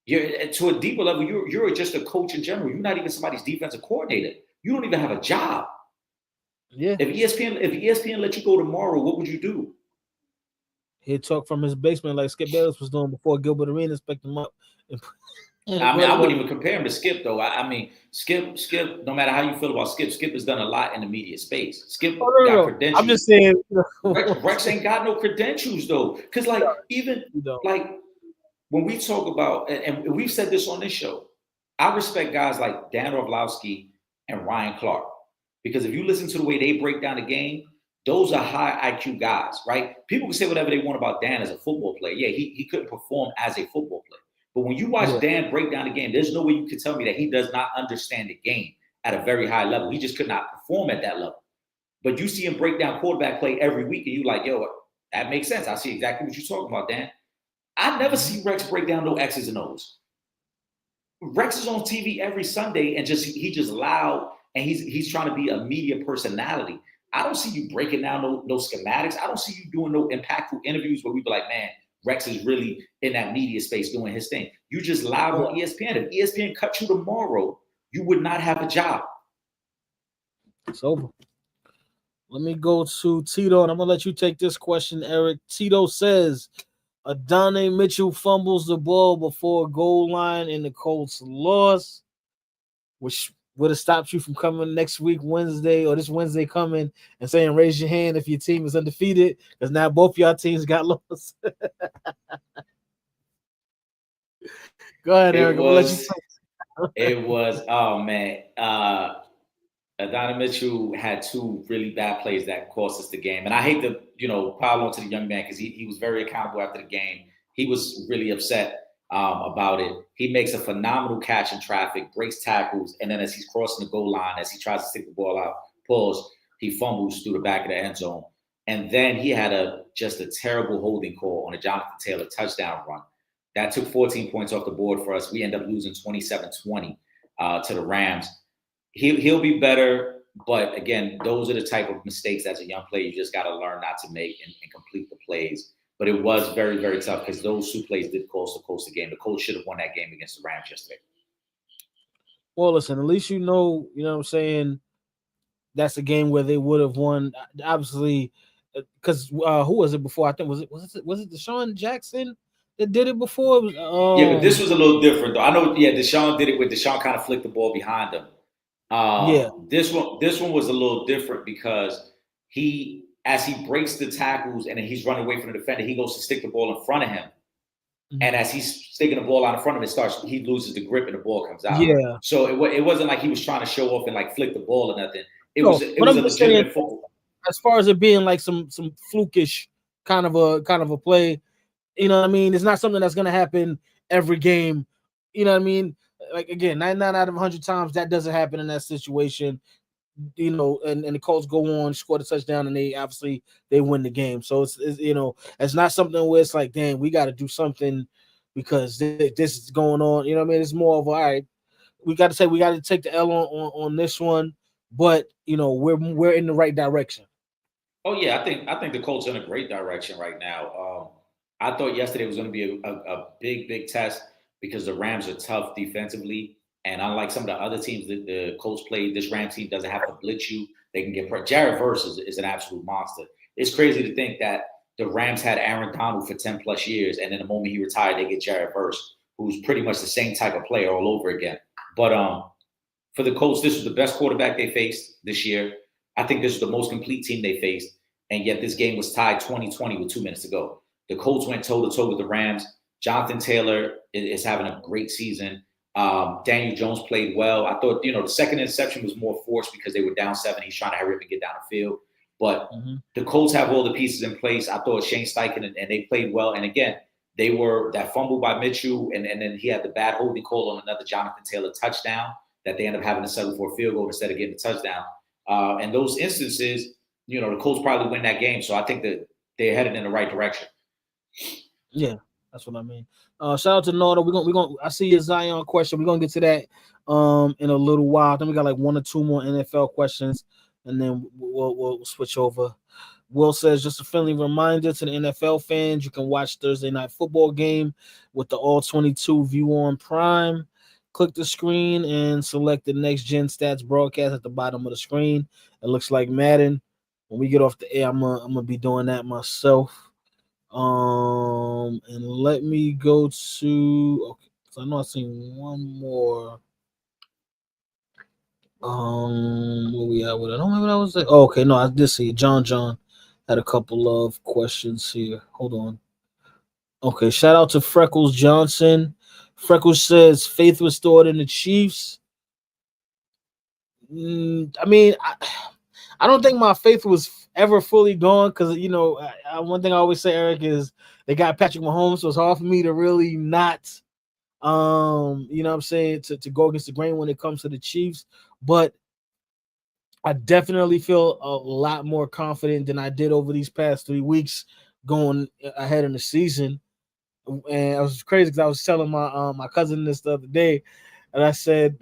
You're to a deeper level. You're just a coach in general. You're not even somebody's defensive coordinator. You don't even have a job. Yeah. If ESPN let you go tomorrow, what would you do? He'd talk from his basement like Skip Bayless was doing before Gilbert Arenas picked him up. I mean, I wouldn't even compare him to Skip, though. I mean, Skip, no matter how you feel about Skip has done a lot in the media space. Skip got credentials. I'm just saying. Rex ain't got no credentials, though. Because, like, even, like, when we talk about, and we've said this on this show, I respect guys like Dan Orlovsky and Ryan Clark. Because if you listen to the way they break down the game, those are high IQ guys, right? People can say whatever they want about Dan as a football player. Yeah, he couldn't perform as a football player. But when you watch Dan break down the game, there's no way you can tell me that he does not understand the game at a very high level. He just could not perform at that level. But you see him break down quarterback play every week, and you're like, yo, that makes sense. I see exactly what you're talking about, Dan. I never see Rex break down no X's and O's. Rex is on TV every Sunday, and he just loud, and he's trying to be a media personality. I don't see you breaking down no schematics. I don't see you doing no impactful interviews where we be like, man, Rex is really in that media space doing his thing. You just loud on ESPN. If ESPN cut you tomorrow, you would not have a job. It's over. Let me go to Tito, and I'm going to let you take this question, Eric. Tito says, Adonai Mitchell fumbles the ball before goal line and the Colts lost, which would have stopped you from coming next week, Wednesday, or this Wednesday coming and saying, raise your hand if your team is undefeated, because now both y'all teams got lost. Go ahead, Eric. It was, oh, man. Adonai Mitchell had 2 really bad plays that cost us the game. And I hate to, pile on to the young man because he was very accountable after the game. He was really upset about it. He makes a phenomenal catch in traffic, breaks tackles, and then as he's crossing the goal line, as he tries to stick the ball out, he fumbles through the back of the end zone. And then he had just a terrible holding call on a Jonathan Taylor touchdown run. That took 14 points off the board for us. We end up losing 27-20 to the Rams. He'll be better, but again, those are the type of mistakes as a young player you just got to learn not to make and complete the plays. But it was very, very tough because those 2 plays did cost the game. The Colts should have won that game against the Rams yesterday. Well, listen, at least you know what I'm saying, that's a game where they would have won. Obviously, because who was it before? I think was it Deshaun Jackson that did it before? Yeah, but this was a little different, though. I know, Deshaun did it with Deshaun kind of flicked the ball behind him. This one was a little different because as he breaks the tackles and then he's running away from the defender, he goes to stick the ball in front of him. Mm-hmm. And as he's sticking the ball out in front of him, he loses the grip and the ball comes out. Yeah. So it wasn't like he was trying to show off and like flick the ball or nothing. It was a legitimate football. As far as it being like some flukish kind of a play, you know what I mean? It's not something that's gonna happen every game. You know what I mean? Like, again, 99 out of 100 times that doesn't happen in that situation, and the Colts go on, score the touchdown, and they win the game. So it's not something where it's like, damn, we got to do something because this is going on. You know what I mean? It's more of, all right, we got to take the L on this one, but we're in the right direction. Oh yeah, I think the Colts are in a great direction right now. I thought yesterday was going to be a big test, because the Rams are tough defensively. And unlike some of the other teams that the Colts played, this Rams team doesn't have to blitz you. They can get Jared Verse is an absolute monster. It's crazy to think that the Rams had Aaron Donald for 10 plus years. And then the moment he retired, they get Jared Verse, who's pretty much the same type of player all over again. But for the Colts, this was the best quarterback they faced this year. I think this was the most complete team they faced. And yet this game was tied 20-20 with 2 minutes to go. The Colts went toe-to-toe with the Rams. Jonathan Taylor is having a great season. Daniel Jones played well. I thought, the second interception was more forced because they were down 7. He's trying to hurry up and get down the field. But the Colts have all the pieces in place. I thought Shane Steichen and they played well. And again, They were that fumble by Mitchell, and then he had the bad holding call on another Jonathan Taylor touchdown that they ended up having to settle for a field goal instead of getting a touchdown. And those instances, the Colts probably win that game. So I think that they're headed in the right direction. Yeah, that's what I mean. Shout out to Norda. We're gonna. I see your Zion question. We're gonna get to that in a little while. Then we got like 1 or 2 more NFL questions, and then we'll switch over. Will says, just a friendly reminder to the NFL fans, you can watch Thursday Night Football game with the All 22 view on Prime. Click the screen and select the Next Gen Stats broadcast at the bottom of the screen. It looks like Madden. When we get off the air, I'm gonna be doing that myself. And let me go to, okay, so I know I've seen one more. Where we at with it? I don't remember what I was saying. Oh, okay, no, I did see John had a couple of questions here. Hold on. Okay, shout out to Freckles Johnson. Freckles says faith restored in the Chiefs. I mean, I don't think my faith was ever fully gone because, one thing I always say, Eric, is they got Patrick Mahomes, so it's hard for me to really not, what I'm saying, to go against the grain when it comes to the Chiefs. But I definitely feel a lot more confident than I did over these past 3 weeks going ahead in the season. And it was crazy because I was telling my cousin this the other day, and I said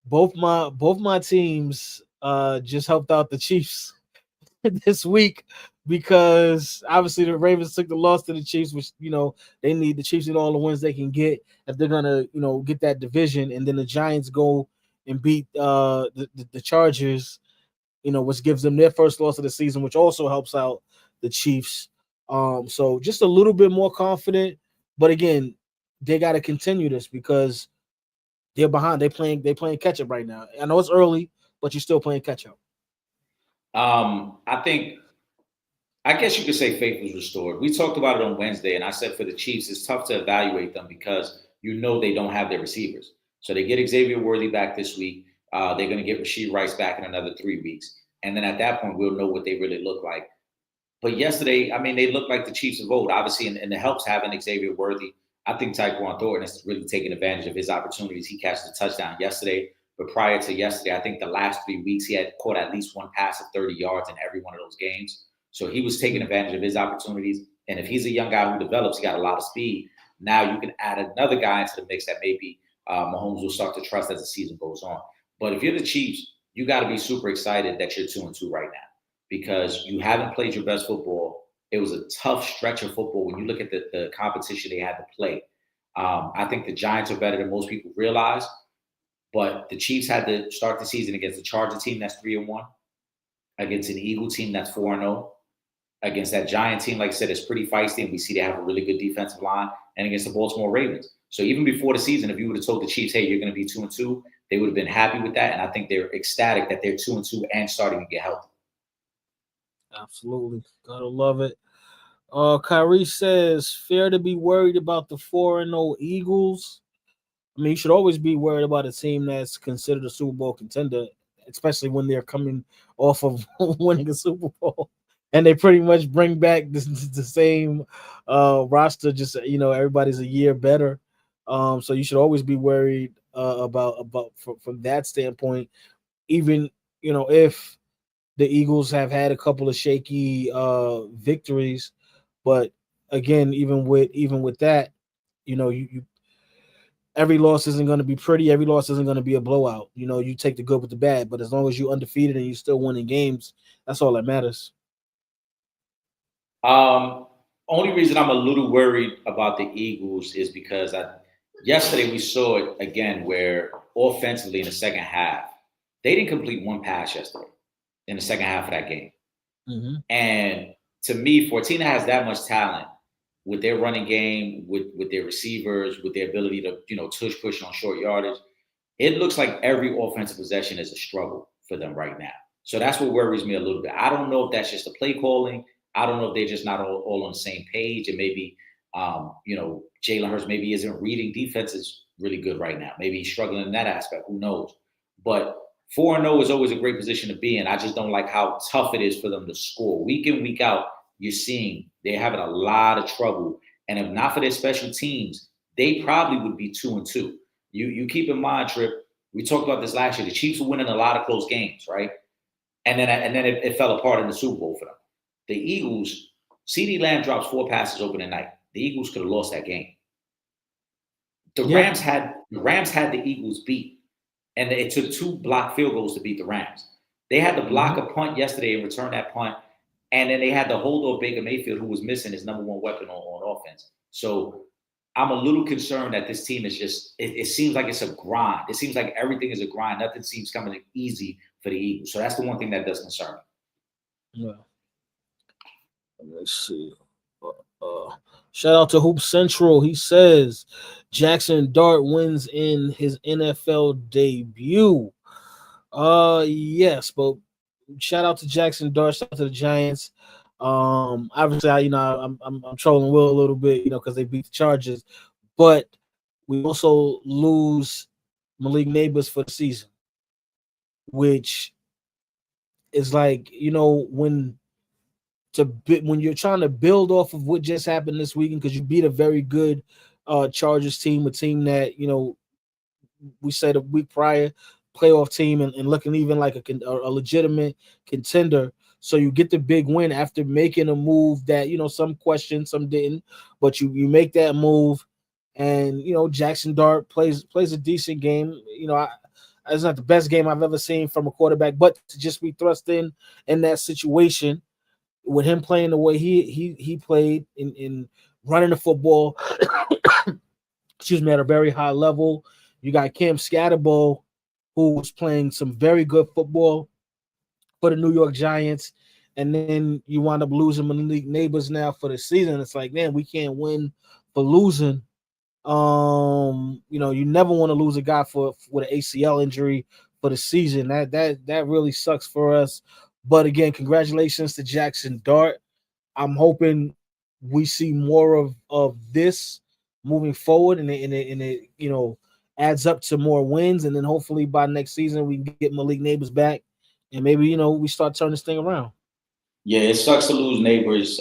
both my teams just helped out the Chiefs this week because obviously the Ravens took the loss to the Chiefs, which they need. The Chiefs need all the wins they can get if they're gonna get that division, and then the Giants go and beat the Chargers, which gives them their first loss of the season, which also helps out the Chiefs. So just a little bit more confident, but again, they got to continue this because they're behind. They playing catch up right now. I know it's early, but you're still playing catch up. I guess you could say faith was restored. We talked about it on Wednesday, and I said for the Chiefs, it's tough to evaluate them because they don't have their receivers. So they get Xavier Worthy back this week. They're going to get Rashee Rice back in another 3 weeks. And then at that point, we'll know what they really look like. But yesterday, I mean, they looked like the Chiefs of old, obviously, and it helps having Xavier Worthy. I think Tyquan Thornton is really taking advantage of his opportunities. He catches a touchdown yesterday. But prior to yesterday, I think the last 3 weeks, he had caught at least one pass of 30 yards in every one of those games. So he was taking advantage of his opportunities. And if he's a young guy who develops, he got a lot of speed. Now you can add another guy into the mix that maybe Mahomes will start to trust as the season goes on. But if you're the Chiefs, you got to be super excited that you're 2-2 right now because you haven't played your best football. It was a tough stretch of football when you look at the competition they had to play. I think the Giants are better than most people realize. But the Chiefs had to start the season against the Charger team that's 3-1, against an Eagle team that's 4-0, against that Giant team, like I said, it's pretty feisty, and we see they have a really good defensive line, and against the Baltimore Ravens. So even before the season, if you would have told the Chiefs, hey, you're going to be 2-2, they would have been happy with that, and I think they're ecstatic that they're 2-2 and starting to get healthy. Absolutely. Gotta love it. Kyrie says, fair to be worried about the 4-0 Eagles. I mean, you should always be worried about a team that's considered a Super Bowl contender, especially when they're coming off of winning a Super Bowl. And they pretty much bring back the same roster, just, everybody's a year better. So you should always be worried about from that standpoint, even, if the Eagles have had a couple of shaky victories. But again, even with that, you every loss isn't going to be pretty. Every loss isn't going to be a blowout. You take the good with the bad, but as long as you're undefeated and you're still winning games, that's all that matters. Only reason I'm a little worried about the Eagles is because yesterday we saw it again where offensively in the second half, they didn't complete one pass yesterday in the second half of that game. Mm-hmm. And to me, Fortina has that much talent with their running game, with their receivers, with their ability to, tush push on short yardage. It looks like every offensive possession is a struggle for them right now. So that's what worries me a little bit. I don't know if that's just the play calling. I don't know if they're just not all on the same page. And maybe, Jalen Hurts maybe isn't reading defenses really good right now. Maybe he's struggling in that aspect. Who knows? But 4-0 is always a great position to be in. I just don't like how tough it is for them to score. Week in, week out, you're seeing they're having a lot of trouble And if not for their special teams, they probably would be 2-2. You keep in mind, Trip, we talked about this last year. The Chiefs were winning a lot of close games, right? And then it fell apart in the Super Bowl for them. The Eagles, CeeDee Lamb drops 4 passes open at night. The Eagles could have lost that game. The Rams had the Eagles beat, and it took 2 blocked field goals to beat the Rams. They had to block a punt yesterday and return that punt, and then they had to hold off Baker Mayfield, who was missing his number 1 weapon on offense. So I'm a little concerned that this team is just it seems like it's a grind. It seems like everything is a grind. Nothing seems coming easy for the Eagles. So that's the one thing that does concern me. Yeah. Let's see. Shout out to Hoop Central. He says Jackson Dart wins in his NFL debut. Yes, but shout out to Jackson Dart. Shout out to the Giants. Obviously, I'm trolling Will a little bit, because they beat the Chargers, but we also lose Malik Neighbors for the season, which is like, when you're trying to build off of what just happened this weekend, because you beat a very good Chargers team, a team that, we said a week prior, playoff team and looking even like a legitimate contender. So you get the big win after making a move that, some questioned, some didn't, but you make that move, and, Jackson Dart plays a decent game. It's not the best game I've ever seen from a quarterback, but to just be thrust in that situation with him playing the way he played in running the football, excuse me, at a very high level. You got Cam Scatterbo, who was playing some very good football for the New York Giants, and then you wind up losing Malik Neighbors now for the season. It's like, man, we can't win for losing. You never want to lose a guy with an ACL injury for the season. That really sucks for us. But again, congratulations to Jackson Dart. I'm hoping we see more of this moving forward, and it adds up to more wins, and then hopefully by next season we can get Malik Neighbors back, and maybe we start turning this thing around. Yeah, it sucks to lose Neighbors,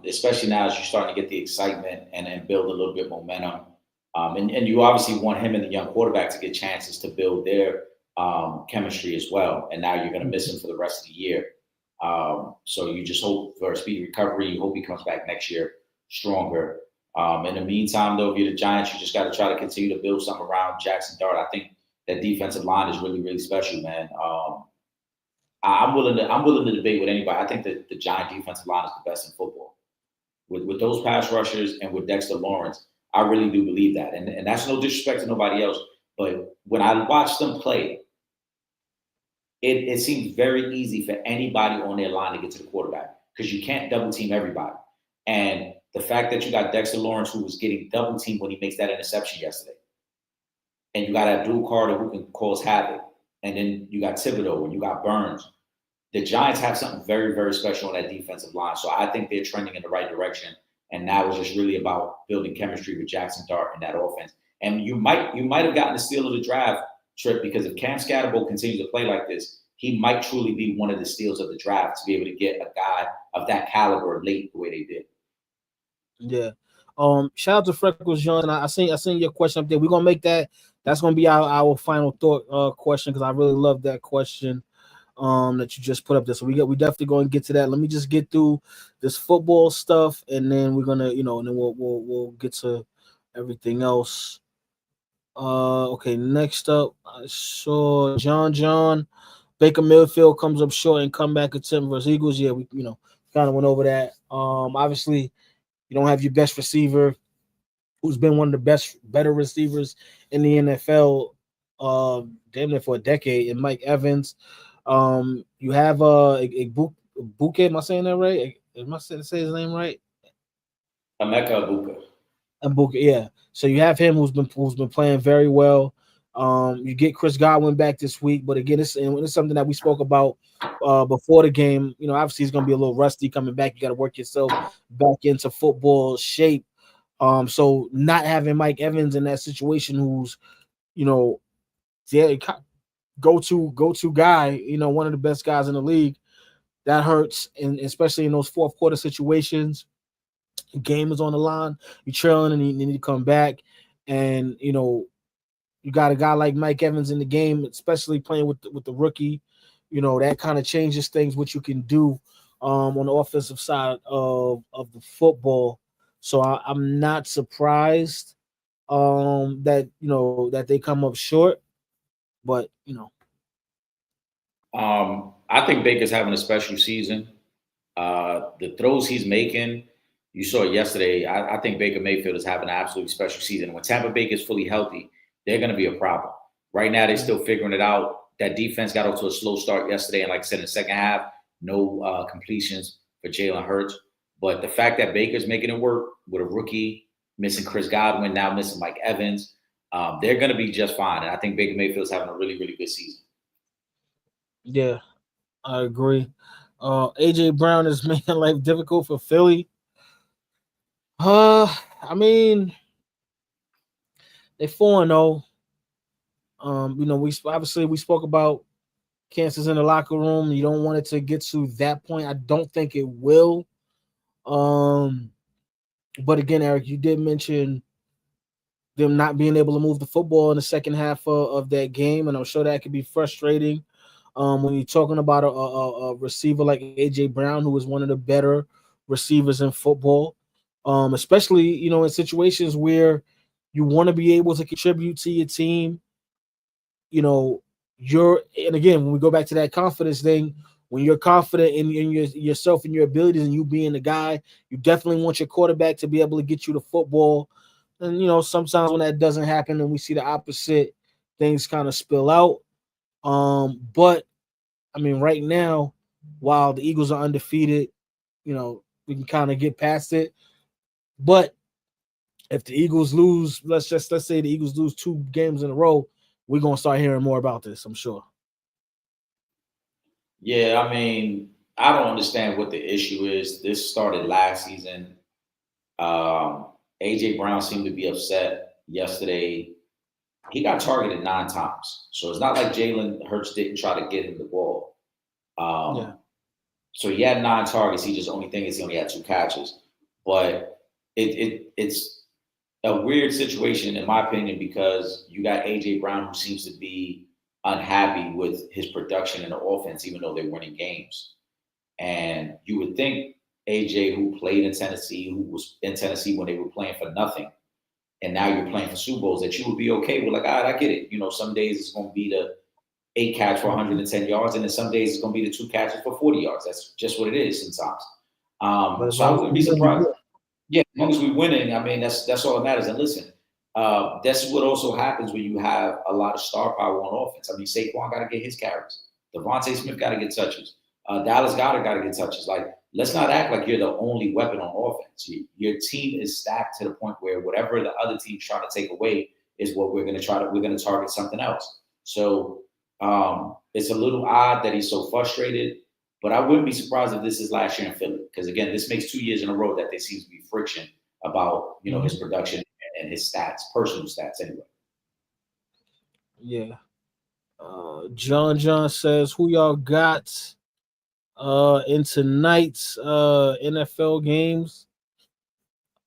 especially now as you're starting to get the excitement and build a little bit of momentum. And you obviously want him and the young quarterback to get chances to build their chemistry as well. And now you're going to miss him for the rest of the year. So you just hope for a speedy recovery. You hope he comes back next year stronger. In the meantime, though, if you're the Giants, you just got to try to continue to build something around Jackson Dart. I think that defensive line is really, really special, man. I'm willing to debate with anybody. I think that the Giant defensive line is the best in football. With those pass rushers and with Dexter Lawrence, I really do believe that. And that's no disrespect to nobody else. But when I watch them play, it seems very easy for anybody on their line to get to the quarterback, because you can't double team everybody. And the fact that you got Dexter Lawrence, who was getting double teamed when he makes that interception yesterday, and you got Abdul Carter, who can cause havoc, and then you got Thibodeau and you got Burns. The Giants have something very, very special on that defensive line. So I think they're trending in the right direction. And now it's just really about building chemistry with Jackson Dart in that offense. And you might have gotten the steal of the draft, Trip, because if Cam Scatterbo continues to play like this, he might truly be one of the steals of the draft to be able to get a guy of that caliber late the way they did. Yeah. Shout out to Freckles Johnson. I seen your question up there. We're gonna make that's gonna be our final thought question, because I really love that question that you just put up there. So we definitely going to get to that. Let me just get through this football stuff, and then we're gonna, and then we'll get to everything else. Okay, next up, I saw John Baker Mayfield comes up short and comeback attempt versus Eagles. Yeah, we kind of went over that. Obviously, you don't have your best receiver, who's been one of the better receivers in the NFL, damn near for a decade, and Mike Evans. You have Buke. Am I saying that right? Am I saying his name right? Emeka Buke, yeah. So you have him who's been playing very well. You get Chris Godwin back this week, but again, it's something that we spoke about before the game. Obviously he's going to be a little rusty coming back. You got to work yourself back into football shape. So not having Mike Evans in that situation, who's go-to guy, one of the best guys in the league, that hurts, and especially in those fourth quarter situations. game is on the line, you're trailing and you need to come back. And you got a guy like Mike Evans in the game, especially playing with the rookie. That kind of changes things what you can do on the offensive side of the football. So I'm not surprised that they come up short, but I think Baker's having a special season. The throws he's making, you saw it yesterday. I think Baker Mayfield is having an absolutely special season. When Tampa Bay is fully healthy, they're going to be a problem. Right now, they're still figuring it out. That defense got off to a slow start yesterday, and like I said, in the second half, no completions for Jalen Hurts. But the fact that Baker's making it work with a rookie, missing Chris Godwin, now missing Mike Evans, they're going to be just fine. And I think Baker Mayfield's having a really, really good season. Yeah, I agree. AJ Brown is making life difficult for Philly. I mean, they 4-0. We spoke about cancers in the locker room. You don't want it to get to that point. I don't think it will. But again, Eric, you did mention them not being able to move the football in the second half of that game, and I'm sure that could be frustrating. When you're talking about a receiver like AJ Brown, who is one of the better receivers in football, especially in situations where you want to be able to contribute to your team. And again, when we go back to that confidence thing, when you're confident in yourself and your abilities and you being the guy, you definitely want your quarterback to be able to get you the football. And sometimes when that doesn't happen and we see the opposite, things kind of spill out. But I mean, right now, while the Eagles are undefeated, we can kind of get past it. But if the Eagles lose, let's say the Eagles lose 2 games in a row, we're gonna start hearing more about this, I'm sure. Yeah, I mean, I don't understand what the issue is. This started last season. AJ Brown seemed to be upset yesterday. He got targeted 9 times. So it's not like Jalen Hurts didn't try to get him the ball. So he had 9 targets. He only had 2 catches. But it's a weird situation, in my opinion, because you got AJ Brown, who seems to be unhappy with his production in the offense, even though they're winning games. And you would think AJ, who played in Tennessee, who was in Tennessee when they were playing for nothing, and now you're playing for Super Bowls, that you would be okay with, like, all right, I get it. Some days it's going to be the 8 catch for 110 yards, and then some days it's going to be the 2 catches for 40 yards. That's just what it is sometimes. So I wouldn't be surprised. Yeah, as long as we're winning, I mean, that's all that matters. And listen, that's what also happens when you have a lot of star power on offense. I mean, Saquon got to get his carries. Devontae Smith got to get touches. Dallas Goedert got to get touches. Like, let's not act like you're the only weapon on offense. Your team is stacked to the point where whatever the other team's trying to take away is what we're going to target something else. So it's a little odd that he's so frustrated. But I wouldn't be surprised if this is last year in Philly, because again, this makes 2 years in a row that there seems to be friction about his production and his stats, personal stats anyway. Yeah. John says, who y'all got in tonight's NFL games?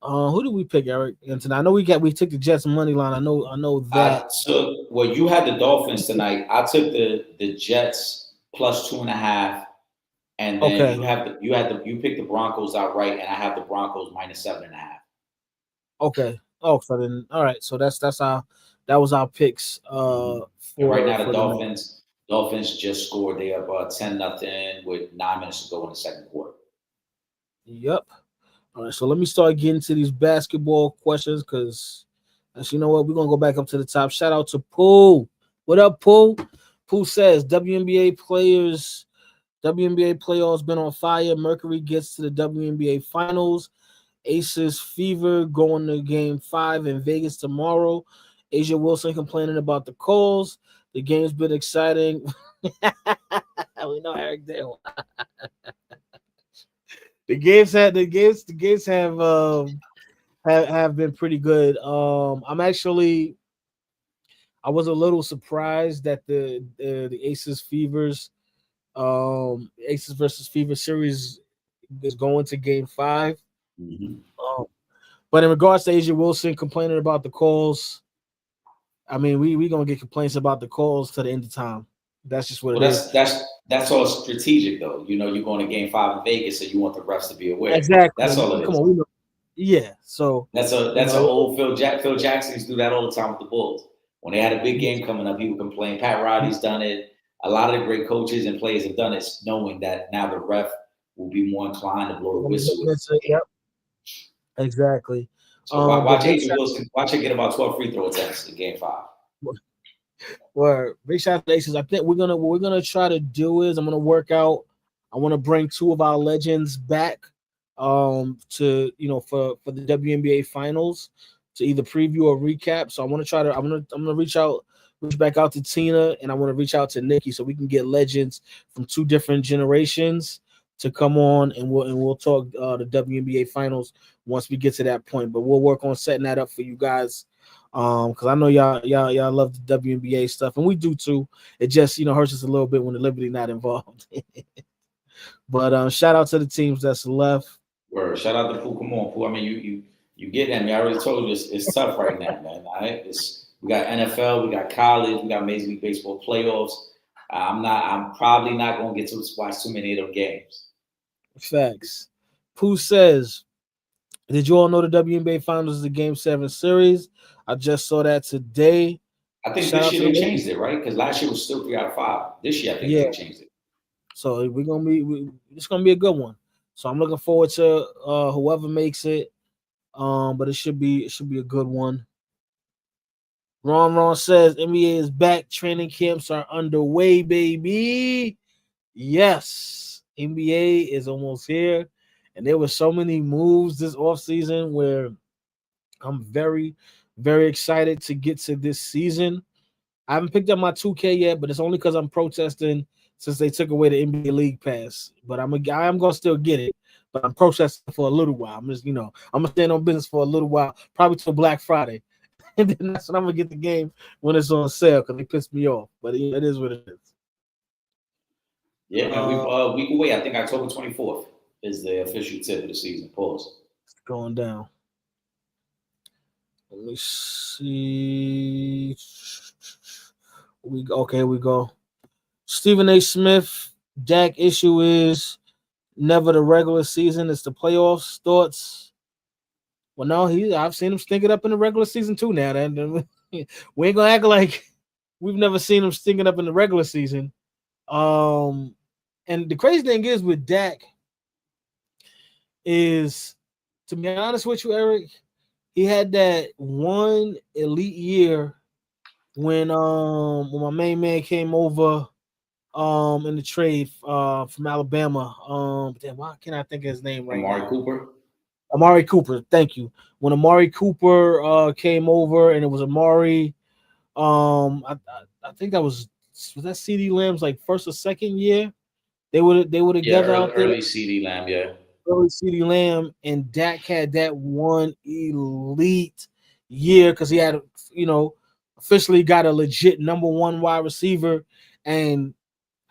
Who did we pick, Eric? And tonight, I know we took the Jets money line. I know that. You had the Dolphins tonight. I took the Jets plus 2.5. And then you picked the Broncos outright, and I have the Broncos minus 7.5. Okay. Oh, so then all right. So that was our picks. Right now the Dolphins just scored. They up 10-0 with 9 minutes to go in the second quarter. Yep. All right. So let me start getting to these basketball questions, because you know what, we're gonna go back up to the top. Shout out to Pooh. What up, Pooh? Pooh says WNBA playoffs been on fire. Mercury gets to the WNBA finals. Aces fever going to game 5 in Vegas tomorrow. Asia Wilson complaining about the calls. The game's been exciting. We know Eric Dale. The games have been pretty good. I was a little surprised that the Aces Aces versus Fever series is going to game 5. But in regards to Asia Wilson complaining about the calls, I mean, we gonna get complaints about the calls to the end of time. That's just what Well, it is. that's all strategic, though. You know, you're going to Game 5 in Vegas, so you want the refs to be aware. Exactly. That's all it Come is. on, we know. Yeah. So That's an old Phil Jackson used to do that all the time with the Bulls. When they had a big game coming up, he would complain. Pat Riley's done it. A lot of the great coaches and players have done it, knowing that now the ref will be more inclined to blow the whistle. Yep. Exactly. So watch Adrian Wilson. Watch him get about 12 free throw attempts in Game 5. Well, big shout out to Aces. I think what we're gonna try to do is I'm gonna work out. I want to bring 2 of our legends back, to for the WNBA finals to either preview or recap. So I want to try to I'm gonna reach back out to Tina, and I want to reach out to Nikki so we can get legends from 2 different generations to come on, and we'll talk the WNBA finals once we get to that point. But we'll work on setting that up for you guys. Because I know y'all love the WNBA stuff, and we do too. It just hurts us a little bit when the Liberty not involved. But shout out to the teams that's left. Word. Shout out to Pooh. Come on, Pooh. I mean, you get that. I already told you it's tough right now, man. All right, we got NFL, we got college, we got Major League Baseball playoffs. I'm probably not gonna get to watch too many of them games. Facts. Pooh says, "Did you all know the WNBA Finals is a Game 7 series? I just saw that today." I think this year they changed it, right? Because last year was still 3 out of 5. This year I think they changed it. So it's gonna be a good one. So I'm looking forward to whoever makes it. But it should be a good one. Ron says NBA is back. Training camps are underway, baby. Yes, NBA is almost here. And there were so many moves this offseason where I'm very, very excited to get to this season. I haven't picked up my 2K yet, but it's only because I'm protesting since they took away the NBA League Pass. But I am gonna still get it. But I'm protesting for a little while. I'm gonna stand on business for a little while, probably till Black Friday. And then that's when I'm gonna get the game when it's on sale because they pissed me off. But it is what it is. Yeah, man, week away. I think October 24th is the official tip of the season. Pause. It's going down. Let me see. We go. Stephen A. Smith. Dak issue is never the regular season. It's the playoffs. Thoughts? Well, no, I've seen him stink it up in the regular season too. Now, we ain't gonna act like we've never seen him stink it up in the regular season. And the crazy thing is with Dak is, to be honest with you, Eric, he had that one elite year when my main man came over in the trade from Alabama. Why can't I think of his name right now? Amari Cooper, thank you. When Amari Cooper came over, and it was Amari, I think that was that CeeDee Lamb's like first or second year. They were together out there. Early CeeDee Lamb, yeah. Early CeeDee Lamb, and Dak had that one elite year because he had, officially got a legit number 1 wide receiver, and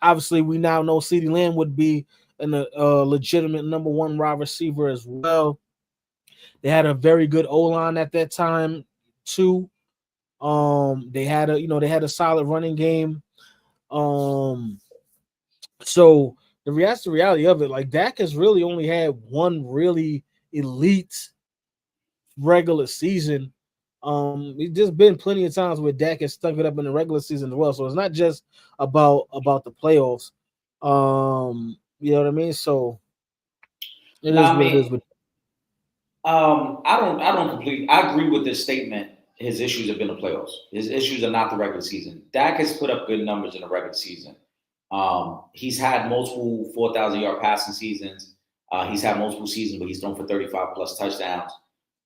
obviously we now know CeeDee Lamb would be a legitimate number 1 wide receiver as well. They had a very good O-line at that time too. They had a solid running game. So the reality of it, like Dak has really only had one really elite regular season. It's just been plenty of times where Dak has stunk it up in the regular season as well. So it's not just about the playoffs. You know what I mean? So it is what it is. I agree with this statement. His issues have been the playoffs. His issues are not the regular season. Dak has put up good numbers in the regular season. He's had multiple 4,000-yard passing seasons. He's had multiple seasons where he's thrown for 35-plus touchdowns.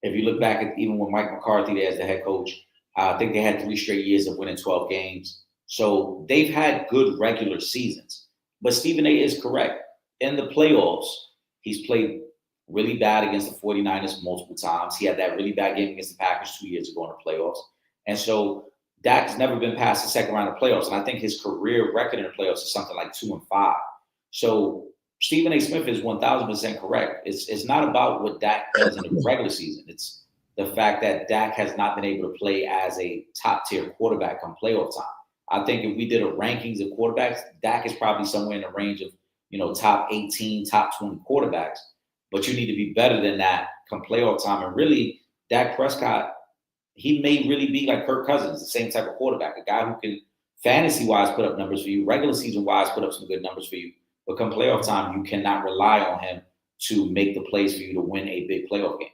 If you look back at even when Mike McCarthy there as the head coach, I think they had 3 straight years of winning 12 games. So they've had good regular seasons. But Stephen A. is correct. In the playoffs, he's played really bad against the 49ers multiple times. He had that really bad game against the Packers 2 years ago in the playoffs. And so Dak's never been past the second round of playoffs. And I think his career record in the playoffs is something like 2-5. So Stephen A. Smith is 1,000% correct. It's not about what Dak does in the regular season. It's the fact that Dak has not been able to play as a top tier quarterback come playoff time. I think if we did a rankings of quarterbacks, Dak is probably somewhere in the range of, top 18, top 20 quarterbacks. But you need to be better than that come playoff time. And really, Dak Prescott, he may really be like Kirk Cousins, the same type of quarterback, a guy who can fantasy-wise put up numbers for you, regular season-wise put up some good numbers for you. But come playoff time, you cannot rely on him to make the plays for you to win a big playoff game.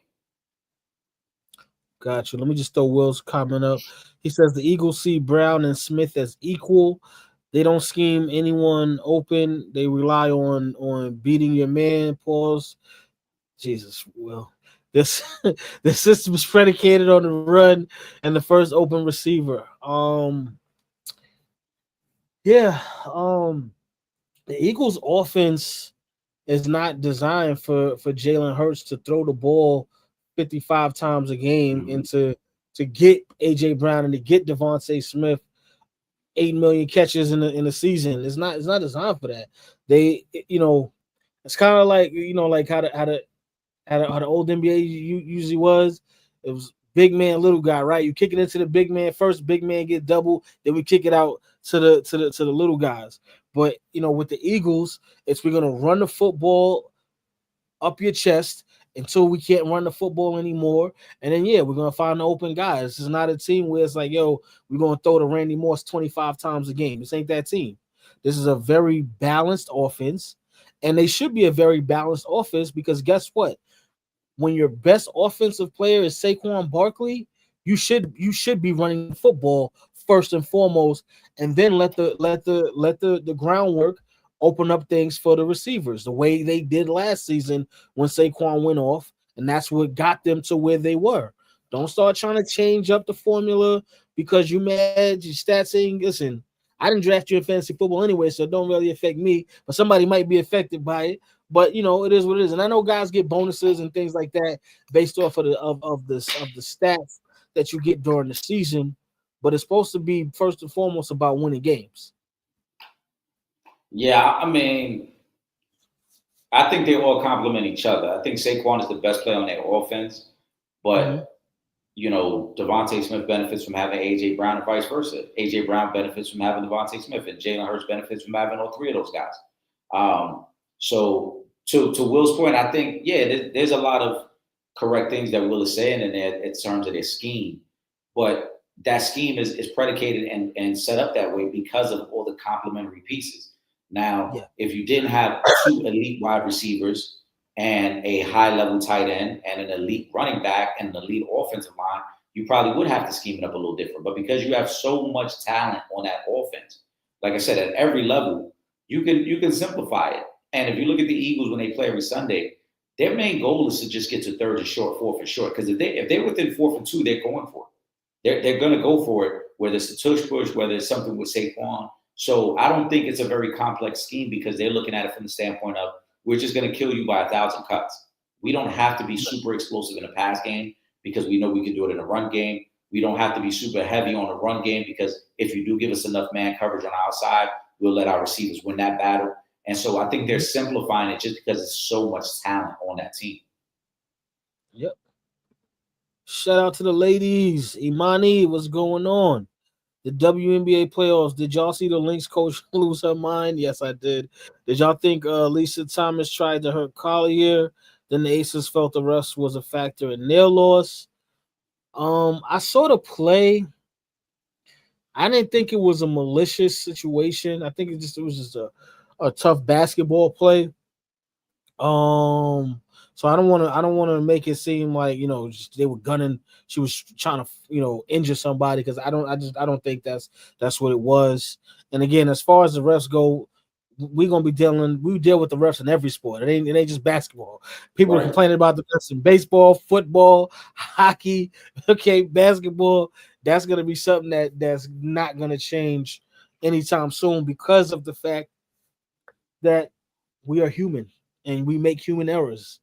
Gotcha. Let me just throw Will's comment up. He says the Eagles see Brown and Smith as equal. They don't scheme anyone open. They rely on beating your man. Pause. Jesus, Will. This the system is predicated on the run and the first open receiver. The Eagles offense is not designed for Jalen Hurts to throw the ball 55 times a game and to get AJ Brown and to get Devontae Smith 8 million catches in the season. It's not designed for that. They, it's kind of like, like how the old NBA usually was. It was big man, little guy, right? You kick it into the big man first, big man get double, then we kick it out to the little guys. But with the Eagles, we're gonna run the football up your chest until we can't run the football anymore. And then we're gonna find the open guys. This is not a team where it's like, we're gonna throw to Randy Moss 25 times a game. This ain't that team. This is a very balanced offense, and they should be a very balanced offense because guess what? When your best offensive player is Saquon Barkley, you should be running football first and foremost, and then let the groundwork open up things for the receivers the way they did last season when Saquon went off, and that's what got them to where they were. Don't start trying to change up the formula because you mad. Your stats saying, listen, I didn't draft you in fantasy football anyway, so it don't really affect me, but somebody might be affected by it. But it is what it is, and I know guys get bonuses and things like that based off of the stats that you get during the season. But it's supposed to be first and foremost about winning games. Yeah, I mean, I think they all complement each other. I think Saquon is the best player on their offense, but Devontae Smith benefits from having AJ Brown and vice versa. AJ Brown benefits from having Devontae Smith, and Jalen Hurts benefits from having all three of those guys. So to Will's point, I think there's a lot of correct things that Will is saying in there in terms of their scheme, but that scheme is predicated and set up that way because of all the complementary pieces. Now, if you didn't have two elite wide receivers and a high-level tight end and an elite running back and an elite offensive line, you probably would have to scheme it up a little different. But because you have so much talent on that offense, like I said, at every level, you can simplify it. And if you look at the Eagles when they play every Sunday, their main goal is to just get to third and short, fourth and short. Because if they're within 4th and 2, they're going for it. They're going to go for it, whether it's a tush push, whether it's something with Saquon. So I don't think it's a very complex scheme because they're looking at it from the standpoint of we're just going to kill you by 1,000 cuts. We don't have to be super explosive in a pass game because we know we can do it in a run game. We don't have to be super heavy on a run game because if you do give us enough man coverage on our side, we'll let our receivers win that battle. And so I think they're simplifying it just because there's so much talent on that team. Yep. Shout out to the ladies. Imani, what's going on? The WNBA playoffs. Did y'all see the Lynx coach lose her mind? Yes, I did. Did y'all think Lisa Thomas tried to hurt Collier? Then the Aces felt the rest was a factor in their loss. I saw the play. I didn't think it was a malicious situation. I think it was just a tough basketball play. So I don't want to make it seem like they were gunning. She was trying to injure somebody because I don't think that's what it was. And again, as far as the refs go, we deal with the refs in every sport. It ain't just basketball. People are complaining about the refs in baseball, football, hockey. Okay, basketball. That's gonna be something that's not gonna change anytime soon because of the fact that we are human and we make human errors.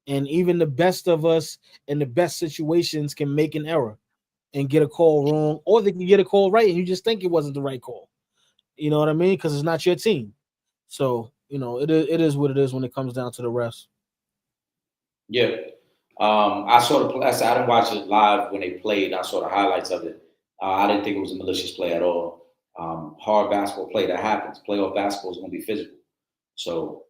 And even the best of us in the best situations can make an error and get a call wrong, or they can get a call right and you just think it wasn't the right call. You know what I mean? Because it's not your team. So, it is what it is when it comes down to the refs. Yeah. I saw the play. I didn't watch it live when they played. I saw the highlights of it. I didn't think it was a malicious play at all. Hard basketball play, that happens. Playoff basketball is going to be physical. So,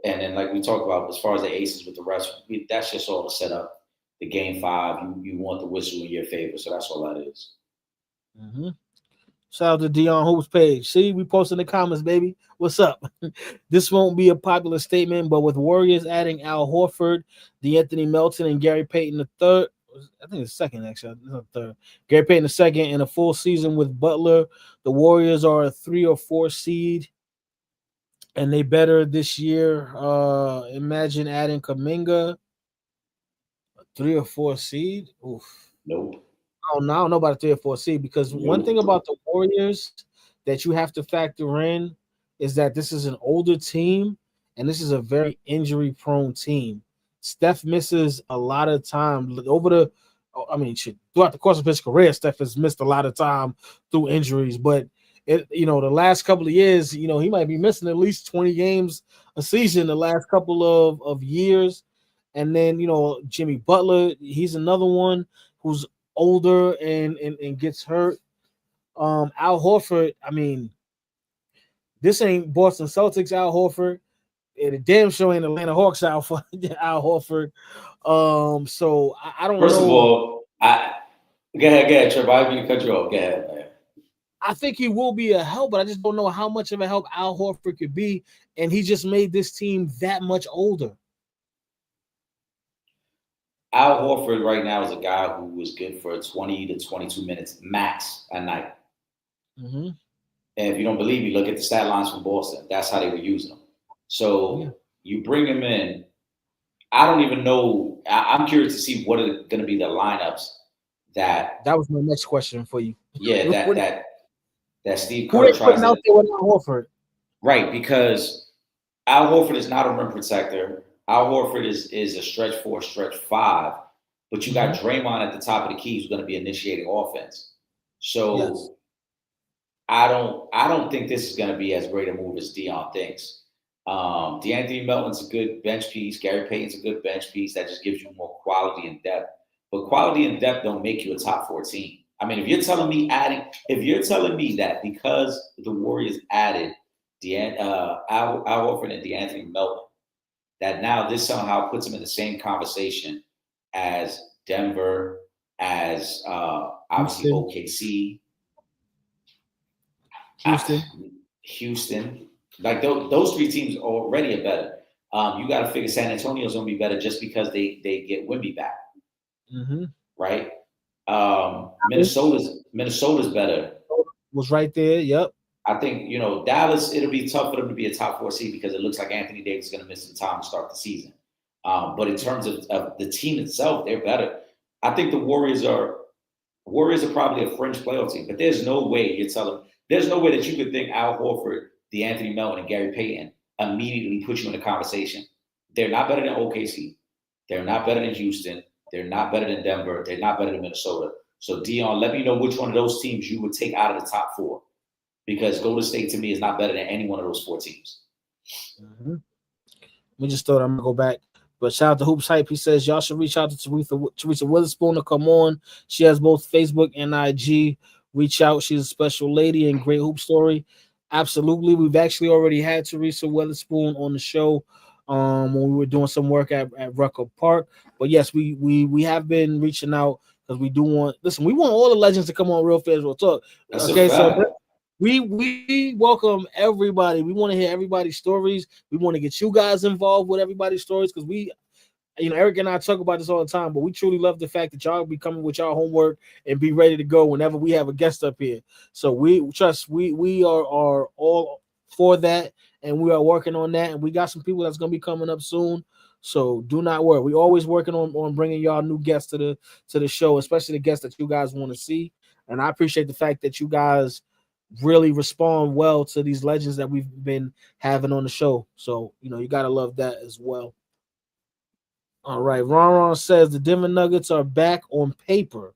and then like we talked about, as far as the aces with the refs, that's just all to set up the game 5. You want the whistle in your favor. So that's all that is. Mm-hmm. Shout out to Dion Hoops page. See, we post in the comments, baby. What's up? This won't be a popular statement, but with Warriors adding Al Horford, DeAnthony Melton, and Gary Payton III, I think it's second actually, not third. Gary Payton II, in a full season with Butler, the Warriors are a 3 or 4 seed, and they better this year. Imagine adding Kuminga, a 3 or 4 seed. Oof. Nope. Oh, no, I don't know about a 3 or 4 seed because one thing about the Warriors that you have to factor in is that this is an older team and this is a very injury-prone team. Steph misses a lot of time throughout the course of his career. Steph has missed a lot of time through injuries, but the last couple of years, he might be missing at least 20 games a season the last couple of years. And then, Jimmy Butler, he's another one who's older and gets hurt. Al Horford, this ain't Boston Celtics Al Horford. The damn show ain't Atlanta Hawks Al Horford. So I don't know. First of all, go ahead, Trevor. I didn't mean to cut you off. Go ahead, man. I think he will be a help, but I just don't know how much of a help Al Horford could be, and he just made this team that much older. Al Horford right now is a guy who is good for 20 to 22 minutes max a night. Mm-hmm. And if you don't believe me, look at the stat lines from Boston. That's how they were using him. So you bring him in. I don't even know. I'm curious to see what are going to be the lineups that was my next question for you. Yeah, that Steve Kerr tries out there with Al Horford. Right, because Al Horford is not a rim protector. Al Horford is a stretch 4, stretch 5, but you got Draymond at the top of the key who's going to be initiating offense. So yes. I don't think this is going to be as great a move as Dion thinks. DeAnthony Melton's a good bench piece. Gary Payton's a good bench piece that just gives you more quality and depth. But quality and depth don't make you a top 4 team. I mean, if you're telling me that because the Warriors added Al Horford and DeAnthony Melton, that now this somehow puts them in the same conversation as Denver, as obviously OKC, Houston. Like those 3 teams already are better. You got to figure San Antonio's going to be better just because they get Wemby back, right? Minnesota's better. Was right there. Yep. I think, Dallas, it'll be tough for them to be a top 4 seed because it looks like Anthony Davis is going to miss some time to start the season. But in terms of the team itself, they're better. I think the Warriors are probably a fringe playoff team, but there's no way that you could think Al Horford, DeAnthony Melton, and Gary Payton immediately put you in the conversation. They're not better than OKC. They're not better than Houston. They're not better than Denver. They're not better than Minnesota. So, Dion, let me know which one of those teams you would take out of the top 4. Because Golden State, to me, is not better than any one of those 4 teams. Let me just thought I'm going to go back. But shout out to Hoops Hype. He says, y'all should reach out to Teresa Witherspoon to come on. She has both Facebook and IG. Reach out. She's a special lady and great hoop story. Absolutely. We've actually already had Teresa Witherspoon on the show when we were doing some work at Rucker Park. But yes, we have been reaching out because we want all the legends to come on Real Fans Real Talk. That's okay, so we welcome everybody. We want to hear everybody's stories. We want to get you guys involved with everybody's stories because Eric and I talk about this all the time, but we truly love the fact that y'all be coming with y'all homework and be ready to go whenever we have a guest up here. So we are all for that, and we are working on that, and we got some people that's going to be coming up soon. So do not worry. We're always working on bringing y'all new guests to the show, especially the guests that you guys want to see. And I appreciate the fact that you guys really respond well to these legends that we've been having on the show. So, you got to love that as well. All right. Ron says the Denver Nuggets are back on paper.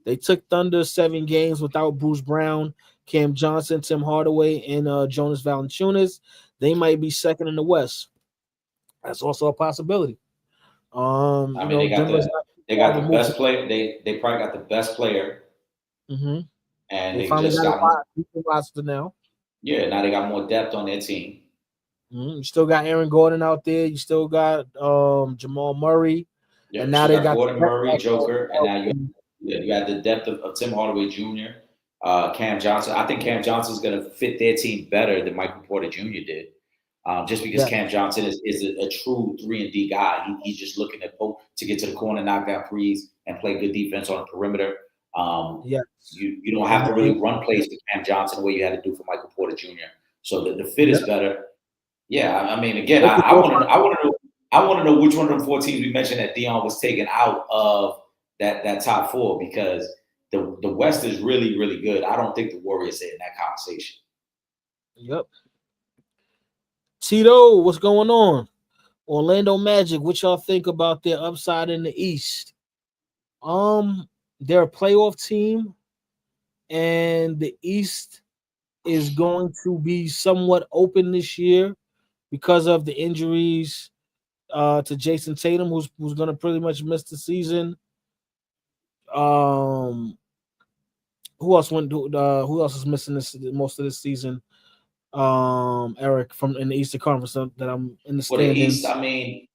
They took Thunder 7 games without Bruce Brown, Cam Johnson, Tim Hardaway, and Jonas Valanciunas. they might be second in the West. That's also a possibility. I mean, they got the best player. They probably got the best player, Mm-hmm. and They they finally just got got a decent roster now. yeah. Now they got more depth on their team. Mm-hmm. You still got Aaron Gordon out there. You still got Jamal Murray, Yeah, and now they got Gordon Murray, Joker, and now and you got the depth of Tim Hardaway Jr., Cam Johnson. I think Cam Johnson is going to fit their team better than Michael Porter Jr. did, just because Cam Johnson is a true 3-and-D guy. He's just looking to get to the corner, knock down threes, and play good defense on the perimeter. You don't have to really run plays to Cam Johnson the way you had to do for Michael Porter Jr. So the fit is better. Yeah, I mean, again, I want to know which one of them 4 teams we mentioned that Dion was taken out of that top 4, because the West is really, really good. I don't think the Warriors are in that conversation. Yep. Tito, what's going on? Orlando Magic, what y'all think about their upside in the East? They're a playoff team, and the East is going to be somewhat open this year because of the injuries to Jason Tatum, who's going to pretty much miss the season. Who else is missing most of this season? Eric, from in the Eastern Conference that I'm in the standings. The East, I mean,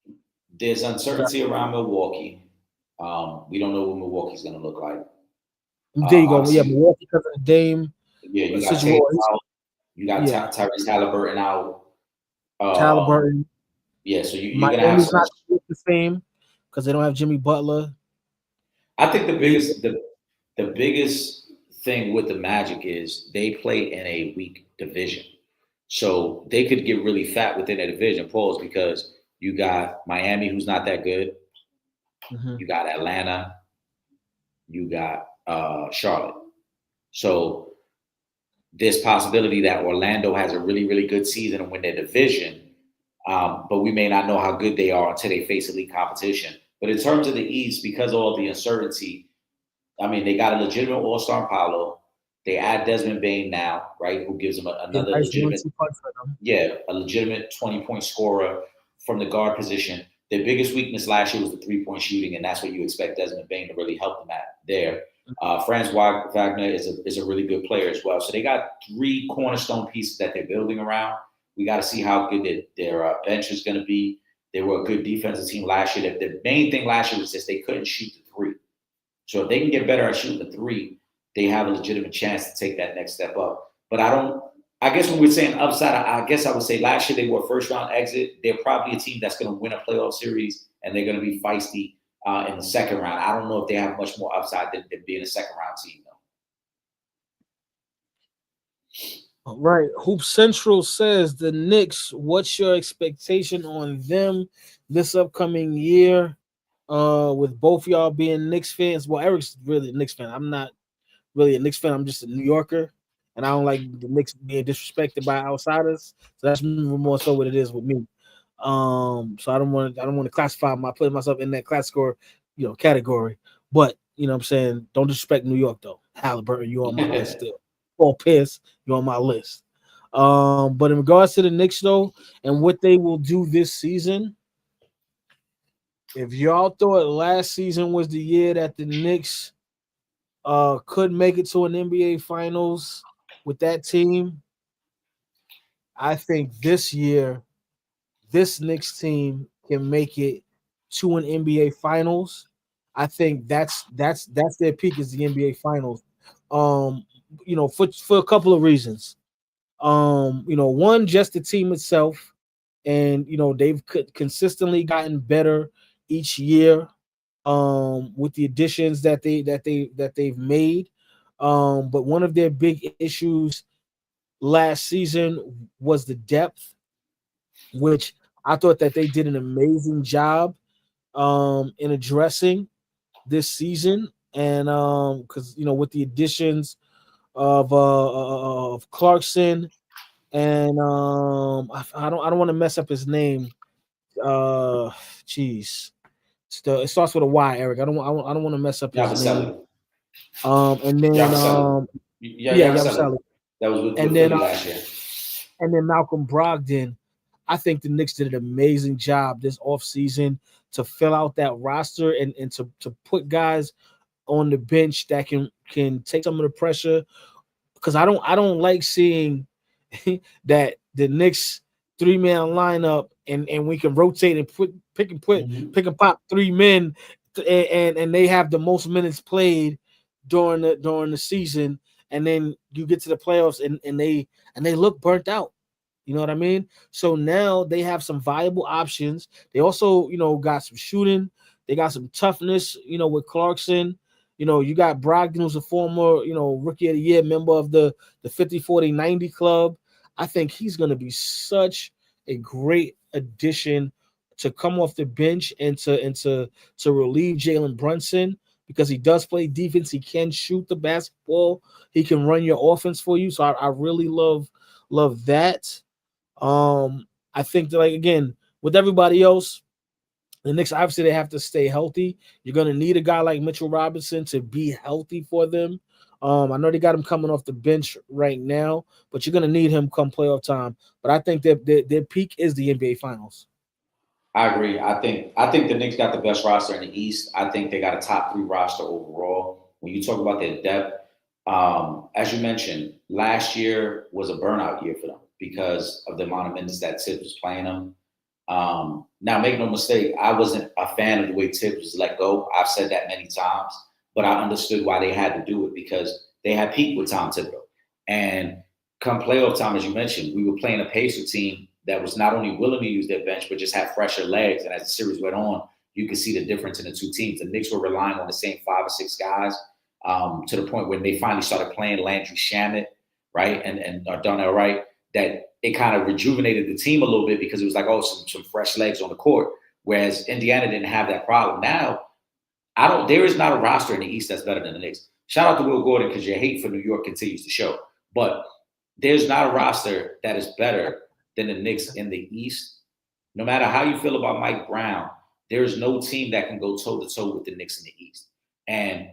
there's uncertainty around Milwaukee. We don't know what Milwaukee's going to look like. There you go. Yeah, Milwaukee because of the Dame. Yeah, you got Tatum out. You got Tyrese Halliburton out. Halliburton. Yeah, so you're going to have not the same because they don't have Jimmy Butler. I think the biggest thing with the Magic is they play in a weak division. So they could get really fat within a division, pause, because you got Miami, who's not that good. Mm-hmm. You got Atlanta. You got Charlotte. So there's possibility that Orlando has a really, really good season and win their division, but we may not know how good they are until they face elite competition. But in terms of the East, because of all the uncertainty, I mean, they got a legitimate all-star in Paolo. They add Desmond Bane now, right, who gives them another legitimate 20-point scorer from the guard position. Their biggest weakness last year was the three-point shooting, and that's what you expect Desmond Bane to really help them at there. Franz Wagner is a really good player as well. So they got 3 cornerstone pieces that they're building around. We got to see how good their bench is going to be. They were a good defensive team last year. The main thing last year was just they couldn't shoot the 3. So if they can get better at shooting the 3, they have a legitimate chance to take that next step up. But I guess when we're saying upside, I guess I would say last year they were a first-round exit. They're probably a team that's going to win a playoff series, and they're going to be feisty in the second round. I don't know if they have much more upside than being a second-round team, though. All right. Hoop Central says the Knicks, what's your expectation on them this upcoming year? With both y'all being Knicks fans. Well, Eric's really a Knicks fan. I'm not really a Knicks fan. I'm just a New Yorker, and I don't like the Knicks being disrespected by outsiders. So that's more so what it is with me. So I don't want to put myself in that classical, category. But you know what I'm saying, don't disrespect New York though. Halliburton, you on my list still. Paul Pierce, you're on my list. But in regards to the Knicks though, and what they will do this season, if y'all thought last season was the year that the Knicks could make it to an NBA Finals with that team, I think this year, this Knicks team can make it to an NBA Finals. I think that's their peak is the NBA Finals. For a couple of reasons. One, just the team itself, and they've consistently gotten better each year with the additions that they've made. But one of their big issues last season was the depth, which I thought that they did an amazing job in addressing this season. And because with the additions of Clarkson and I don't want to mess up his name. It starts with a Y, Eric. I don't want to mess up his name. And then Yabusele. That was with Philly last year. and then Malcolm Brogdon. I think the Knicks did an amazing job this offseason to fill out that roster and to put guys on the bench that can take some of the pressure. Because I don't like seeing that the Knicks 3-man lineup and we can rotate and pick and pop 3 men and they have the most minutes played during the season, and then you get to the playoffs and they look burnt out. You know what I mean? So now they have some viable options. They also, got some shooting. They got some toughness, with Clarkson. You got Brogdon, who's a former, rookie of the year member of the 50-40-90 club. I think he's going to be such a great addition to come off the bench and to relieve Jalen Brunson, because he does play defense. He can shoot the basketball. He can run your offense for you. So I really love that. I think that, like, again, with everybody else, the Knicks, obviously, they have to stay healthy. You're going to need a guy like Mitchell Robinson to be healthy for them. I know they got him coming off the bench right now, but you're going to need him come playoff time. But I think that their peak is the NBA Finals. I agree. I think the Knicks got the best roster in the East. I think they got a top 3 roster overall. When you talk about their depth, as you mentioned, last year was a burnout year for them because of the amount of minutes that Tibbs was playing them. Now, make no mistake, I wasn't a fan of the way Tibbs was let go. I've said that many times, but I understood why they had to do it, because they had peaked with Tom Thibodeau. And come playoff time, as you mentioned, we were playing a Pacer team that was not only willing to use their bench, but just had fresher legs. And as the series went on, you could see the difference in the two teams. The Knicks were relying on the same 5 or 6 guys to the point when they finally started playing Landry Shamet, right, and Darnell Wright, that it kind of rejuvenated the team a little bit, because it was like, oh, some fresh legs on the court. Whereas Indiana didn't have that problem. Now, there is not a roster in the East that's better than the Knicks. Shout out to Will Gordon, because your hate for New York continues to show. But there's not a roster that is better than the Knicks in the East. No matter how you feel about Mike Brown, there is no team that can go toe-to-toe with the Knicks in the East. And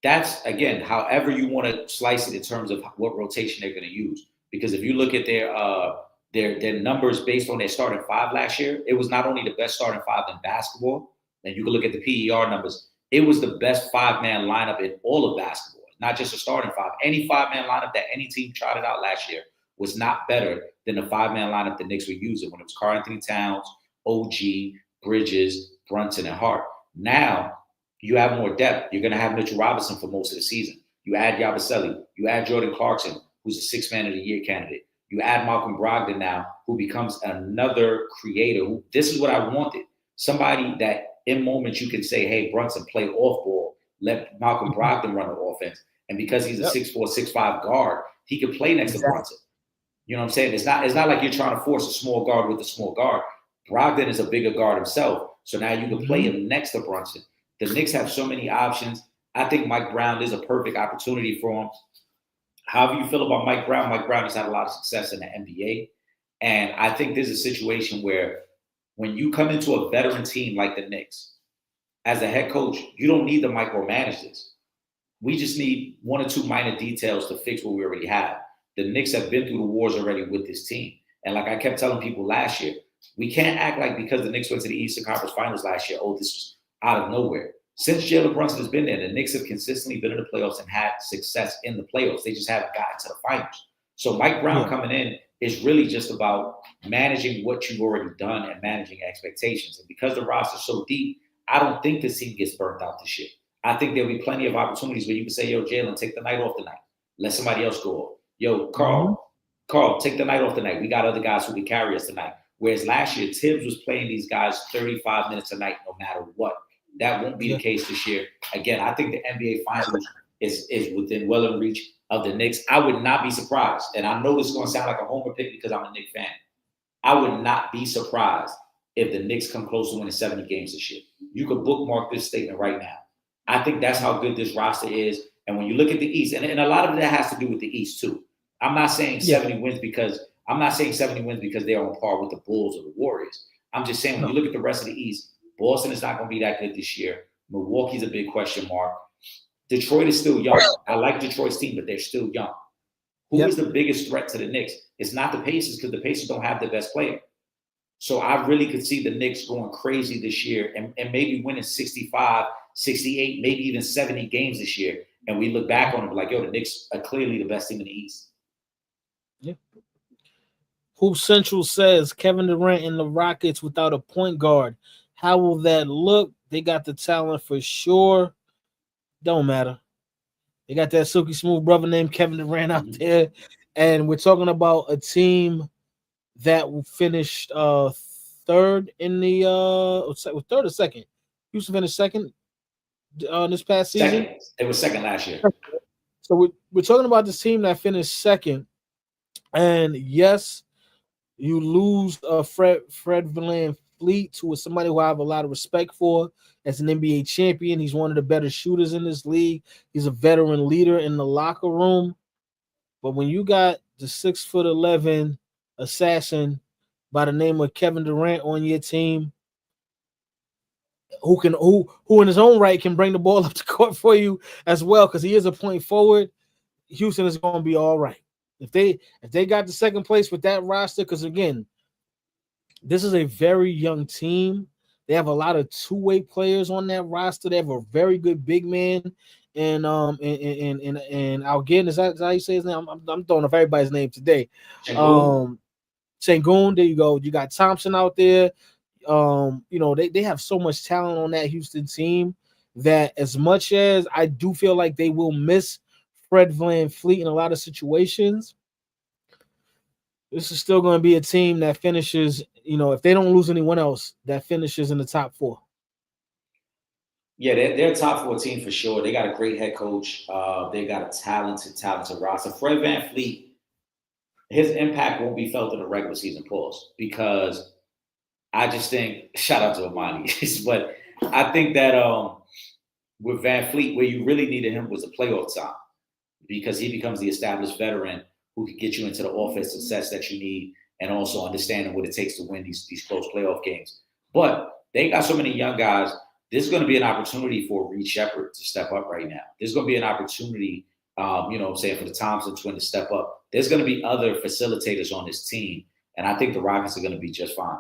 that's, again, however you want to slice it in terms of what rotation they're going to use. Because if you look at their numbers based on their starting 5 last year, it was not only the best starting 5 in basketball, and you can look at the PER numbers, it was the best 5-man lineup in all of basketball, not just a starting 5. Any 5-man lineup that any team trotted out last year was not better than the 5-man lineup the Knicks were using when it was Karl Anthony Towns, OG, Bridges, Brunson, and Hart. Now, you have more depth. You're going to have Mitchell Robinson for most of the season. You add Yabusele. You add Jordan Clarkson, who's a 6-man of the year candidate. You add Malcolm Brogdon now, who becomes another creator. This is what I wanted. Somebody that in moments you can say, hey, Brunson, play off ball. Let Malcolm Brogdon run the offense. And because he's a 6'4", 6'5" guard, he can play next to Brunson. You know what I'm saying? It's not like you're trying to force a small guard with a small guard. Brogdon is a bigger guard himself. So now you can play him next to Brunson. The Knicks have so many options. I think Mike Brown is a perfect opportunity for him. However you feel about Mike Brown has had a lot of success in the NBA. And I think there's a situation where when you come into a veteran team like the Knicks, as a head coach, you don't need to micromanage this. We just need 1 or 2 minor details to fix what we already have. The Knicks have been through the wars already with this team. And like I kept telling people last year, we can't act like because the Knicks went to the Eastern Conference Finals last year, oh, this was out of nowhere. Since Jalen Brunson has been there, the Knicks have consistently been in the playoffs and had success in the playoffs. They just haven't gotten to the finals. So Mike Brown coming in is really just about managing what you've already done and managing expectations. And because the roster's so deep, I don't think this team gets burnt out this year. I think there'll be plenty of opportunities where you can say, yo, Jalen, take the night off tonight. Let somebody else go off. Yo, Carl, take the night off tonight. We got other guys who can carry us tonight. Whereas last year, Tibbs was playing these guys 35 minutes a night no matter what. That won't be the case this year. Again, I think the NBA Finals is within well in reach of the Knicks. I would not be surprised, and I know this is going to sound like a homer pick because I'm a Knicks fan. I would not be surprised if the Knicks come close to winning 70 games this year. You could bookmark this statement right now. I think that's how good this roster is. And when you look at the East, and a lot of that has to do with the East too. I'm not saying 70 wins because they're on par with the Bulls or the Warriors. I'm just saying when you look at the rest of the East, Boston is not going to be that good this year. Milwaukee's a big question mark. Detroit is still young. I like Detroit's team, but they're still young. Who is the biggest threat to the Knicks? It's not the Pacers because the Pacers don't have the best player. So I really could see the Knicks going crazy this year and maybe winning 65, 68, maybe even 70 games this year. And we look back on it like, yo, the Knicks are clearly the best team in the East. Yeah. Hoop Central says Kevin Durant and the Rockets without a point guard. How will that look? They got the talent for sure. Don't matter. They got that silky smooth brother named Kevin Durant out there. And we're talking about a team that finished third in the third or second. Houston finished second this past season. Second. It was second last year. So we're talking about this team that finished second. And yes, you lose Fred VanVleet, who is somebody who I have a lot of respect for as an NBA champion. He's one of the better shooters in this league. He's a veteran leader in the locker room. But when you got the 6'11" assassin by the name of Kevin Durant on your team, who in his own right can bring the ball up the court for you as well, because he is a point forward, Houston is going to be all right. If they got the second place with that roster, because again, this is a very young team. They have a lot of two-way players on that roster. They have a very good big man. And Algin, is that how you say his name? I'm throwing off everybody's name today. Sengun, there you go. You got Thompson out there. They have so much talent on that Houston team that as much as I do feel like they will miss Fred VanVleet in a lot of situations, this is still going to be a team that finishes, if they don't lose anyone else, that finishes in the top 4. Yeah, they're a top 4 team for sure. They got a great head coach. They got a talented roster. Fred VanVleet, his impact won't be felt in the regular season pause, because I just think, shout out to Amani, but I think that with VanVleet, where you really needed him was a playoff time, because he becomes the established veteran who can get you into the offensive sets that you need, and also understanding what it takes to win these close playoff games. But they got so many young guys. There's going to be an opportunity for Reed Shepherd to step up right now. There's going to be an opportunity, for the Thompson twin to step up. There's going to be other facilitators on this team, and I think the Rockets are going to be just fine.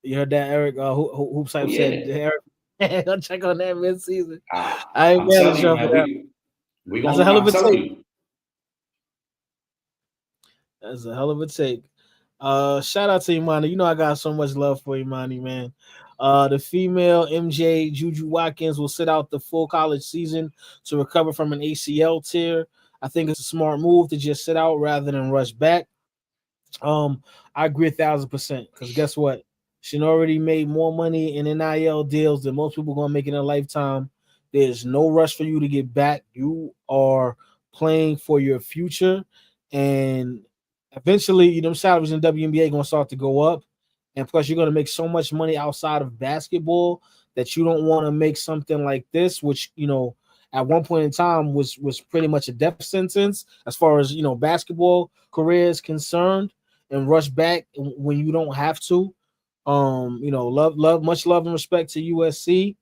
You heard that, Eric? Hoops said, Eric, I'll check on that mid-season. I ain't telling you, man, that's a hell of a take. That's a hell of a take. Shout out to Imani. I got so much love for Imani, man. The female MJ Juju Watkins will sit out the full college season to recover from an ACL tear. I think it's a smart move to just sit out rather than rush back. I agree 1,000%, because guess what? She already made more money in NIL deals than most people are going to make in a lifetime. There's no rush for you to get back. You are playing for your future, and eventually, salaries in WNBA are going to start to go up. And plus, you're going to make so much money outside of basketball that you don't want to make something like this, which, at one point in time was pretty much a death sentence as far as, basketball career is concerned, and rush back when you don't have to. Much love and respect to USC,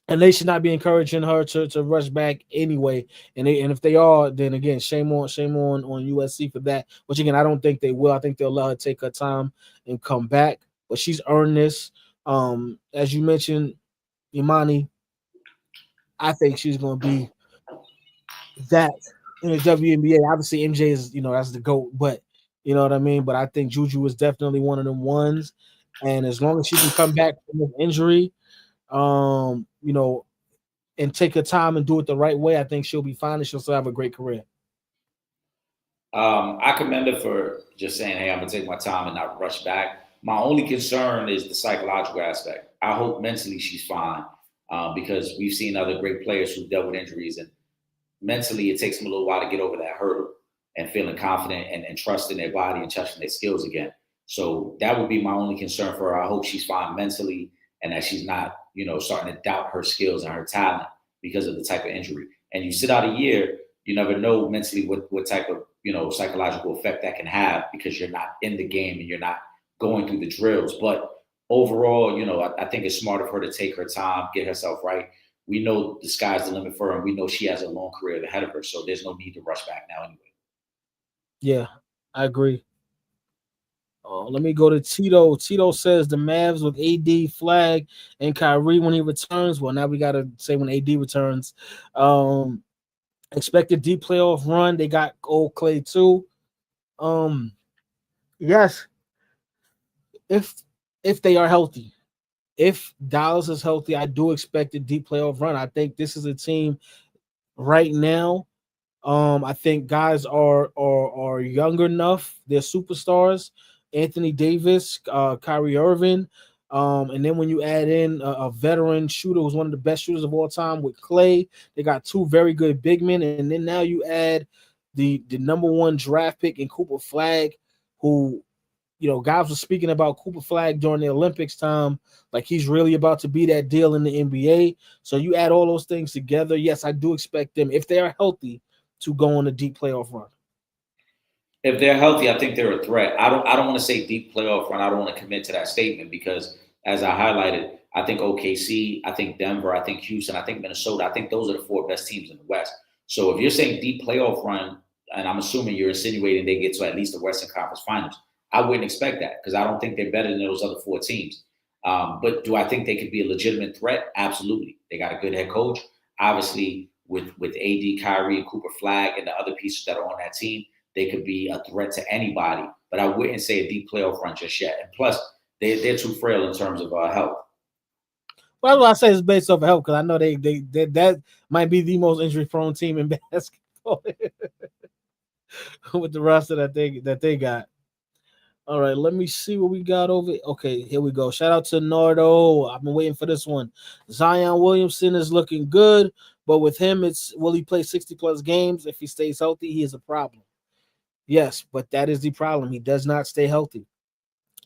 and they should not be encouraging her to rush back anyway. And if they are, then again, shame on USC for that. Which again, I don't think they will. I think they'll let her take her time and come back. But she's earned this. As you mentioned, Imani, I think she's going to be that in the WNBA. Obviously, MJ is, that's the GOAT, but you know what I mean? But I think Juju is definitely one of them ones. And as long as she can come back from an injury, and take her time and do it the right way, I think she'll be fine, and she'll still have a great career. I commend her for just saying, hey, I'm going to take my time and not rush back. My only concern is the psychological aspect. I hope mentally she's fine, because we've seen other great players who've dealt with injuries, and mentally it takes them a little while to get over that hurdle and feeling confident and trusting their body and trusting their skills again. So that would be my only concern for her. I hope she's fine mentally, and that she's not, starting to doubt her skills and her talent because of the type of injury. And you sit out a year, you never know mentally what type of, psychological effect that can have, because you're not in the game and you're not going through the drills. But overall, I think it's smart of her to take her time, get herself right. we know the sky's the limit for her, and we know she has a long career ahead of her. So there's no need to rush back now anyway. Yeah, I agree. Let me go to Tito. Tito says the Mavs with AD, Flag, and Kyrie when he returns. Well, now we got to say when AD returns. Expected deep playoff run. They got old Clay too. Yes, if they are healthy. If Dallas is healthy, I do expect a deep playoff run. I think this is a team right now. I think guys are younger enough. They're superstars. Anthony Davis, Kyrie Irving. And then when you add in a veteran shooter who's one of the best shooters of all time with Clay, they got two very good big men. And then now you add the number one draft pick in Cooper Flag, who, guys were speaking about Cooper Flag during the Olympics time, like he's really about to be that deal in the NBA. So you add all those things together. Yes, I do expect them, if they are healthy, to go on a deep playoff run. If they're healthy, I think they're a threat. I don't want to say deep playoff run. I don't want to commit to that statement because, as I highlighted, I think OKC, I think Denver, I think Houston, I think Minnesota. I think those are the four best teams in the West. So if you're saying deep playoff run, and I'm assuming you're insinuating they get to at least the Western Conference Finals, I wouldn't expect that because I don't think they're better than those other four teams. But do I think they could be a legitimate threat? Absolutely. They got a good head coach. Obviously, with AD, Kyrie, and Cooper Flag, and the other pieces that are on that team, they could be a threat to anybody. But I wouldn't say a deep playoff run just yet. And plus, they're too frail in terms of health. Well, I say it's based off of health because I know they that might be the most injury-prone team in basketball with the roster that they got. All right, let me see what we got over. Okay, here we go. Shout out to Nardo. I've been waiting for this one. Zion Williamson is looking good, but with him, will he play 60-plus games? If he stays healthy, he is a problem. Yes, but that is the problem. He does not stay healthy.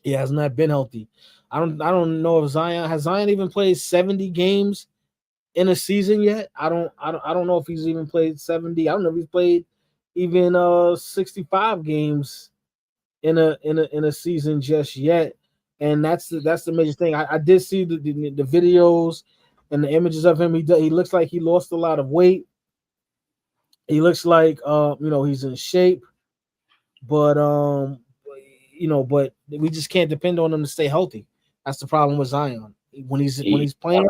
He has not been healthy. I don't know if Zion even played 70 games in a season yet. I don't know if he's even played 70. I don't know if he's played even 65 games in a season just yet. And that's the major thing. I did see the videos and the images of him. He looks like he lost a lot of weight. He looks like he's in shape. But but we just can't depend on him to stay healthy. That's the problem with Zion. When he's playing,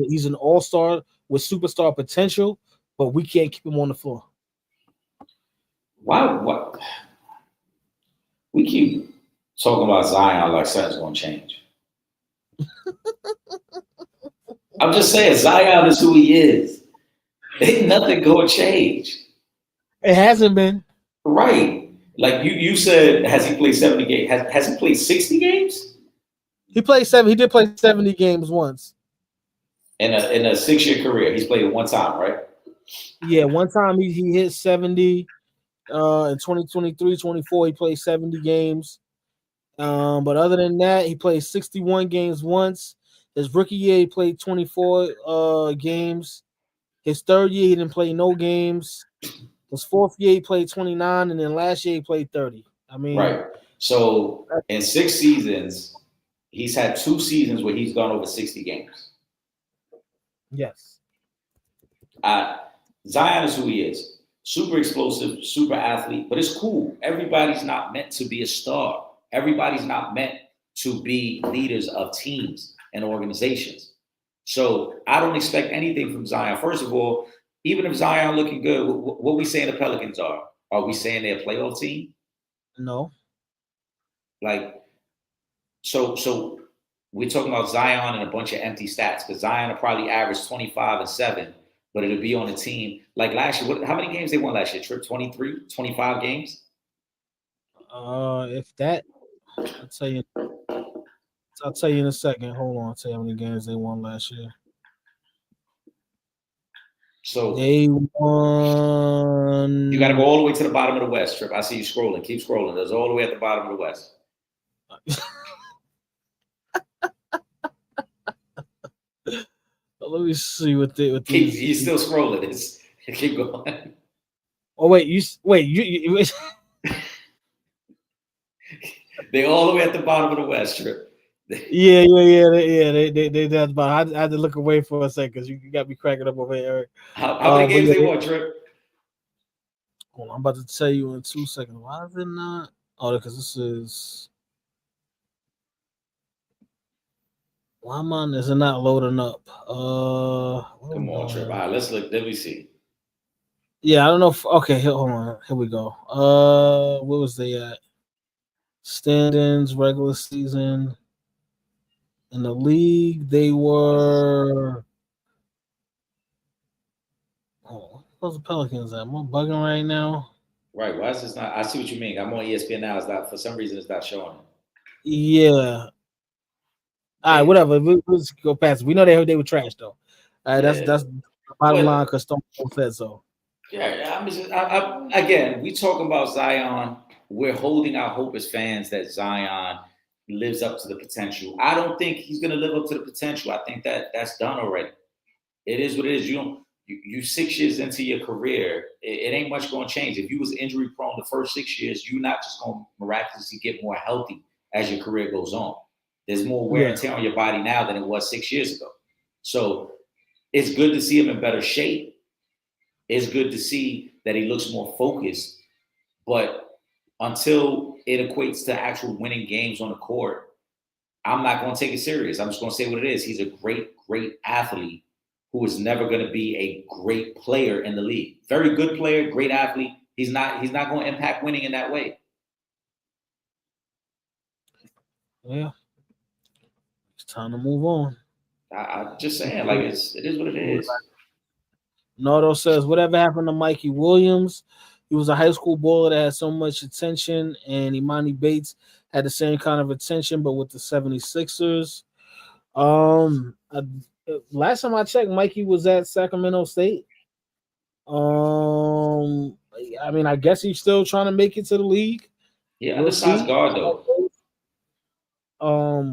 he's an all-star with superstar potential, but we can't keep him on the floor. Why? What? We keep talking about Zion like something's gonna change. I'm just saying, Zion is who he is. Ain't nothing gonna change. It hasn't been. Right. Like you said, has he played 70 games? Has he played 60 games? He played 7. He did play 70 games once. In a 6-year career, he's played it one time, right? Yeah, one time he hit 70. In 2023, 24, he played 70 games. But other than that, he played 61 games once. His rookie year, he played 24 games. His third year, he didn't play no games. His fourth year, he played 29, and then last year, he played 30. I mean, right. So in 6 seasons, he's had 2 seasons where he's gone over 60 games. Yes. Zion is who he is. Super explosive, super athlete, but it's cool. Everybody's not meant to be a star. Everybody's not meant to be leaders of teams and organizations. So I don't expect anything from Zion. First of all, even if Zion looking good, what we saying the Pelicans are we saying they're a playoff team? No. Like, so we're talking about Zion and a bunch of empty stats because Zion will probably average 25 and 7, but it'll be on a team like last year. How many games they won last year? Trip 23, 25 games? If that, I'll tell you in a second. Hold on, I'll tell you how many games they won last year. So they won. You got to go all the way to the bottom of the West, Trip. I see you scrolling. Keep scrolling. There's all the way at the bottom of the West. Let me see what he's still scrolling. Keep going. Oh wait, you They're all the way at the bottom of the West, Trip. They that's about. I had to look away for a second because you got me cracking up over here, Eric. How many But games they won, Trip? hold on, I'm about to tell you in 2 seconds. Why is it not? Oh, because this is. Why mine is it not loading up? What are we Come on, doing Trip. here? All right, let's look. Let me see. Yeah, I don't know. Okay, hold on. Here we go. Where was they at? Standings, regular season in the league. They were. Oh, where's the Pelicans at? Am I bugging right now? Right. Why is this not? I see what you mean. I'm on ESPN now. It's not for some reason. It's not showing. Yeah. All right, They, whatever. Let's go past it. We know they were trash though. All right, yeah. that's the bottom line But because Stone Cold said so. yeah, again, we talking about Zion. We're holding our hope as fans that Zion lives up to the potential. I don't think he's going to live up to the potential. I think that that's done already. It is what it is. You 6 years into your career, it ain't much going to change. If you was injury prone the first 6 years, you're not just going to miraculously get more healthy as your career goes on. There's more wear and tear on your body now than it was 6 years ago. So it's good to see him in better shape. It's good to see that he looks more focused. But until it equates to actual winning games on the court, I'm not going to take it serious. I'm just going to say what it is. He's a great, great athlete who is never going to be a great player in the league. Very good player, great athlete. He's not going to impact winning in that way. Yeah, it's time to move on. I'm just saying, like it is what it is. Nardo says, whatever happened to Mikey Williams? He was a high school baller that had so much attention, and Imani Bates had the same kind of attention, but with the 76ers. Last time I checked, Mikey was at Sacramento State. I mean, I guess he's still trying to make it to the league. Yeah, We'll undersized see. guard though. I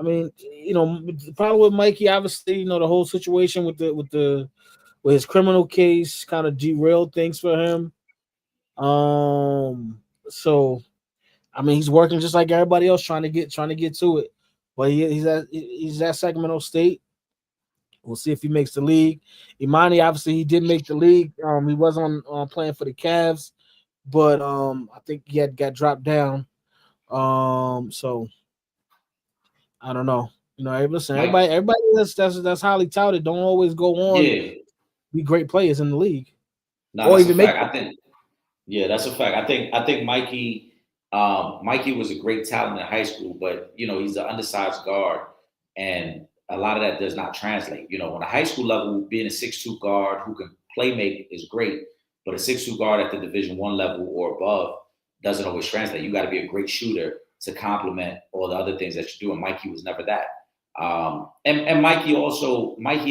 mean, the problem with Mikey, obviously, the whole situation with his criminal case kind of derailed things for him. So I mean, he's working just like everybody else, trying to get to it. But he's at Sacramento State. We'll see if he makes the league. Imani, obviously, he did make the league. He was on playing for the Cavs, but I think he got dropped down. So I don't know. Listen, everybody that's highly touted don't always go on be great players in the league, No, or that's a even make. fact. That's a fact. I think Mikey was a great talent in high school, but he's an undersized guard, and a lot of that does not translate. On a high school level, being a 6'2" guard who can play make is great, but a 6'2" guard at the Division I level or above doesn't always translate. You got to be a great shooter to complement all the other things that you do, and Mikey was never that. And Mikey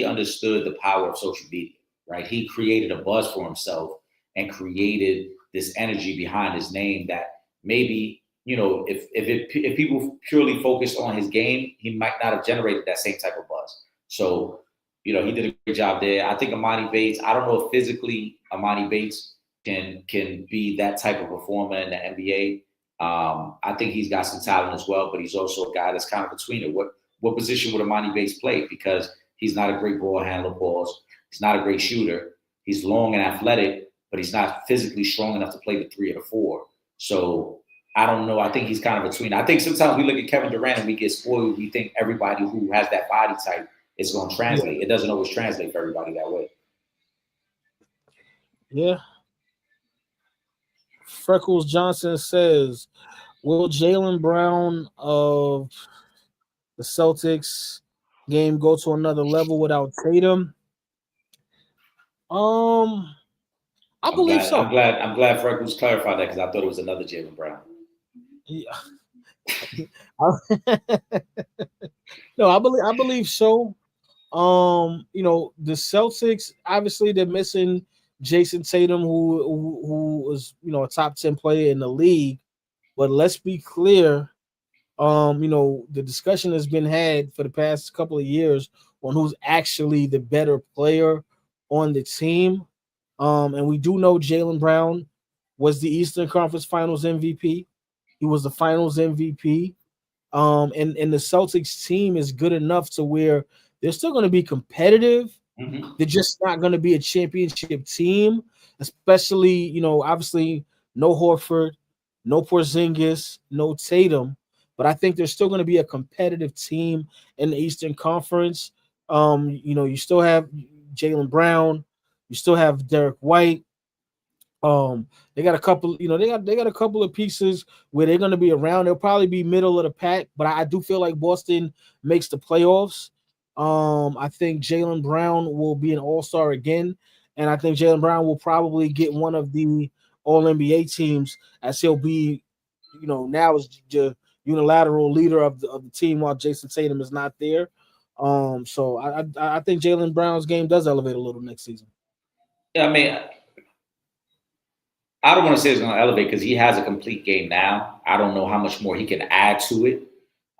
understood the power of social media, right? He created a buzz for himself and created this energy behind his name that maybe, if people purely focused on his game, he might not have generated that same type of buzz. So, he did a great job there. I think Imani Bates, I don't know if physically Imani Bates can be that type of performer in the NBA. I think he's got some talent as well, but he's also a guy that's kind of between it. What position would Imani Bates play? Because he's not a great ball handler, balls. He's not a great shooter. He's long and athletic, but he's not physically strong enough to play the 3 or the 4. So I don't know. I think he's kind of between. I think sometimes we look at Kevin Durant and we get spoiled. We think everybody who has that body type is going to translate. Yeah. It doesn't always translate for everybody that way. Yeah. Freckles Johnson says, will Jaylen Brown of the Celtics game go to another level without Tatum? I believe so. I'm glad Freckles clarified that because I thought it was another Jaylen Brown. Yeah. No, I believe so. The Celtics, obviously they're missing Jason Tatum, who was a top 10 player in the league. But let's be clear, the discussion has been had for the past couple of years on who's actually the better player on the team. And we do know Jaylen Brown was the Eastern Conference Finals MVP. He was the Finals MVP. And the Celtics team is good enough to where they're still going to be competitive. Mhm. They're just not going to be a championship team, especially, obviously no Horford, no Porzingis, no Tatum, but I think they're still going to be a competitive team in the Eastern Conference. You still have Jaylen Brown, you still have Derek White. They got a couple, they got a couple of pieces where they're going to be around. They'll probably be middle of the pack, but I do feel like Boston makes the playoffs. I think Jaylen Brown will be an all-star again, and I think Jaylen Brown will probably get one of the all NBA teams, as he'll be, now is the unilateral leader of the team while Jason Tatum is not there. So I think Jaylen Brown's game does elevate a little next season. Yeah, I mean, I don't want to say it's going to elevate because he has a complete game now. I don't know how much more he can add to it.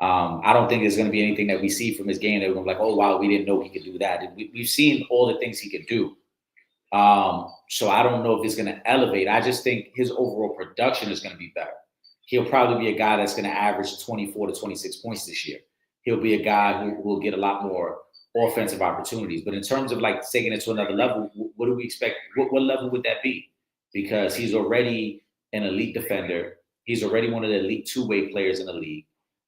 I don't think there's going to be anything that we see from his game that we're going to be like, oh, wow, we didn't know he could do that. We've seen all the things he could do. So I don't know if it's going to elevate. I just think his overall production is going to be better. He'll probably be a guy that's going to average 24 to 26 points this year. He'll be a guy who will get a lot more offensive opportunities. But in terms of like taking it to another level, what do we expect? What level would that be? Because he's already an elite defender. He's already one of the elite two-way players in the league.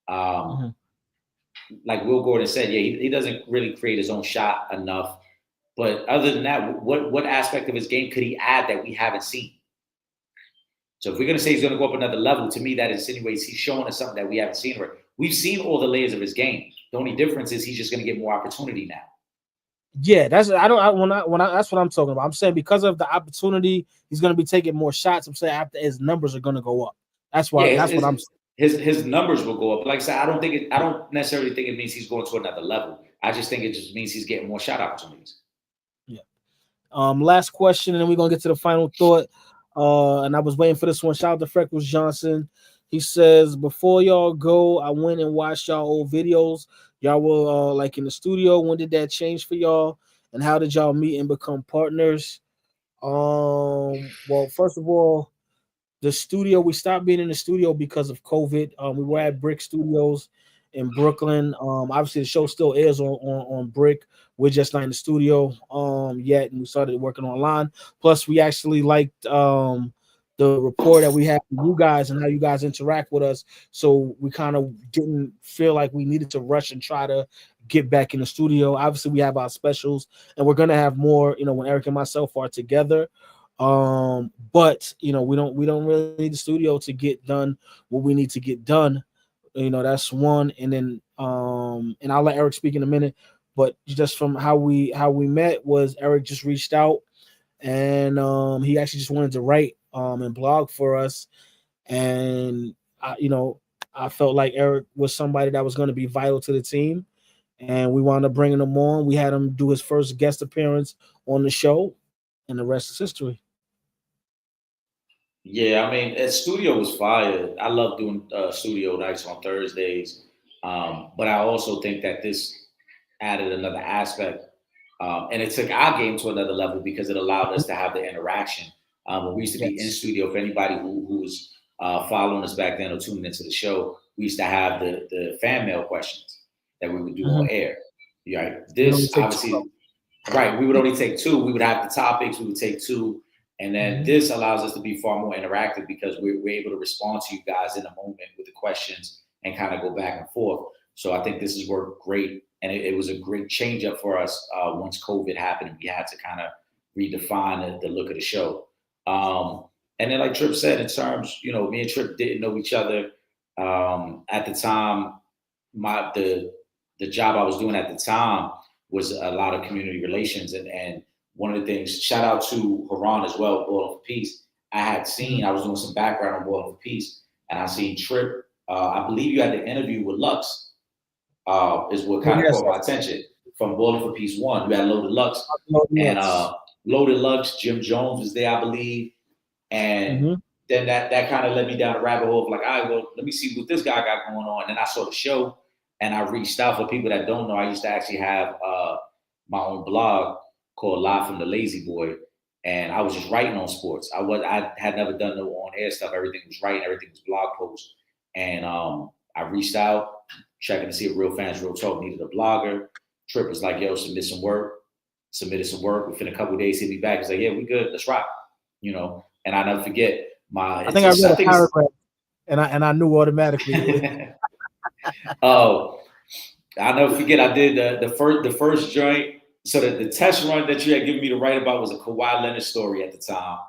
Like Will Gordon said, yeah, he doesn't really create his own shot enough. But other than that, what aspect of his game could he add that we haven't seen? So if we're going to say he's going to go up another level, to me that insinuates he's showing us something that we haven't seen. We've seen all the layers of his game. The only difference is he's just going to get more opportunity now. Yeah, that's that's what I'm talking about. I'm saying because of the opportunity, he's going to be taking more shots. I'm saying after his numbers are going to go up. That's why. Yeah, that's what I'm saying. His numbers will go up. Like I said, I don't necessarily think it means he's going to another level. I just think it just means he's getting more shot opportunities. Yeah. Last question, and then we're gonna get to the final thought. And I was waiting for this one. Shout out to Freckles Johnson. He says, before y'all go, I went and watched y'all old videos. Y'all were like in the studio. When did that change for y'all? And how did y'all meet and become partners? Well, first of all, the studio, we stopped being in the studio because of COVID. We were at Brick Studios in Brooklyn. Obviously the show still airs on Brick. We're just not in the studio yet, and we started working online. Plus, we actually liked the rapport that we have with you guys and how you guys interact with us. So we kind of didn't feel like we needed to rush and try to get back in the studio. Obviously, we have our specials, and we're gonna have more, when Eric and myself are together. But we don't really need the studio to get done what we need to get done. That's one. And then and I'll let Eric speak in a minute. But just from how we met was Eric just reached out, and he actually just wanted to write and blog for us. And I felt like Eric was somebody that was going to be vital to the team, and we wound up bringing him on. We had him do his first guest appearance on the show, and the rest is history. Yeah, I mean, studio was fire. I love doing studio nights on Thursdays, but I also think that this added another aspect, and it took our game to another level because it allowed us to have the interaction. When we used to be in studio, for anybody who was following us back then or tuning into the show, we used to have the fan mail questions that we would do on air. Right? This obviously, right? We would only take two. We would have the topics. We would take two. And then this allows us to be far more interactive because we're able to respond to you guys in a moment with the questions and kind of go back and forth. So I think this has worked great. And it was a great change up for us once COVID happened and we had to kind of redefine the look of the show. And then like Tripp said, in terms, me and Tripp didn't know each other at the time. The job I was doing at the time was a lot of community relations. And one of the things, shout out to Haran as well, Boiling for Peace. I was doing some background on Boiling for Peace, and I seen Tripp. I believe you had the interview with Lux. Is what kind of caught my attention from Boiling for Peace 1. You had Loaded Lux. And Loaded Lux, Jim Jones was there, I believe. And then that kind of led me down a rabbit hole of like, all right, well, let me see what this guy got going on. And I saw the show and I reached out. For people that don't know, I used to actually have my own blog called Live from the Lazy Boy. And I was just writing on sports. I had never done no on-air stuff. Everything was writing, everything was blog posts. And I reached out, checking to see if Real Fans Real Talk needed a blogger. Trip was like, yo, submitted some work. Within a couple of days, he'll be back. He's like, yeah, we good. Let's rock. And I never forget I think I read a paragraph, and I knew automatically. Oh, I'll never forget. I did the first joint. So the test run that you had given me to write about was a Kawhi Leonard story at the time.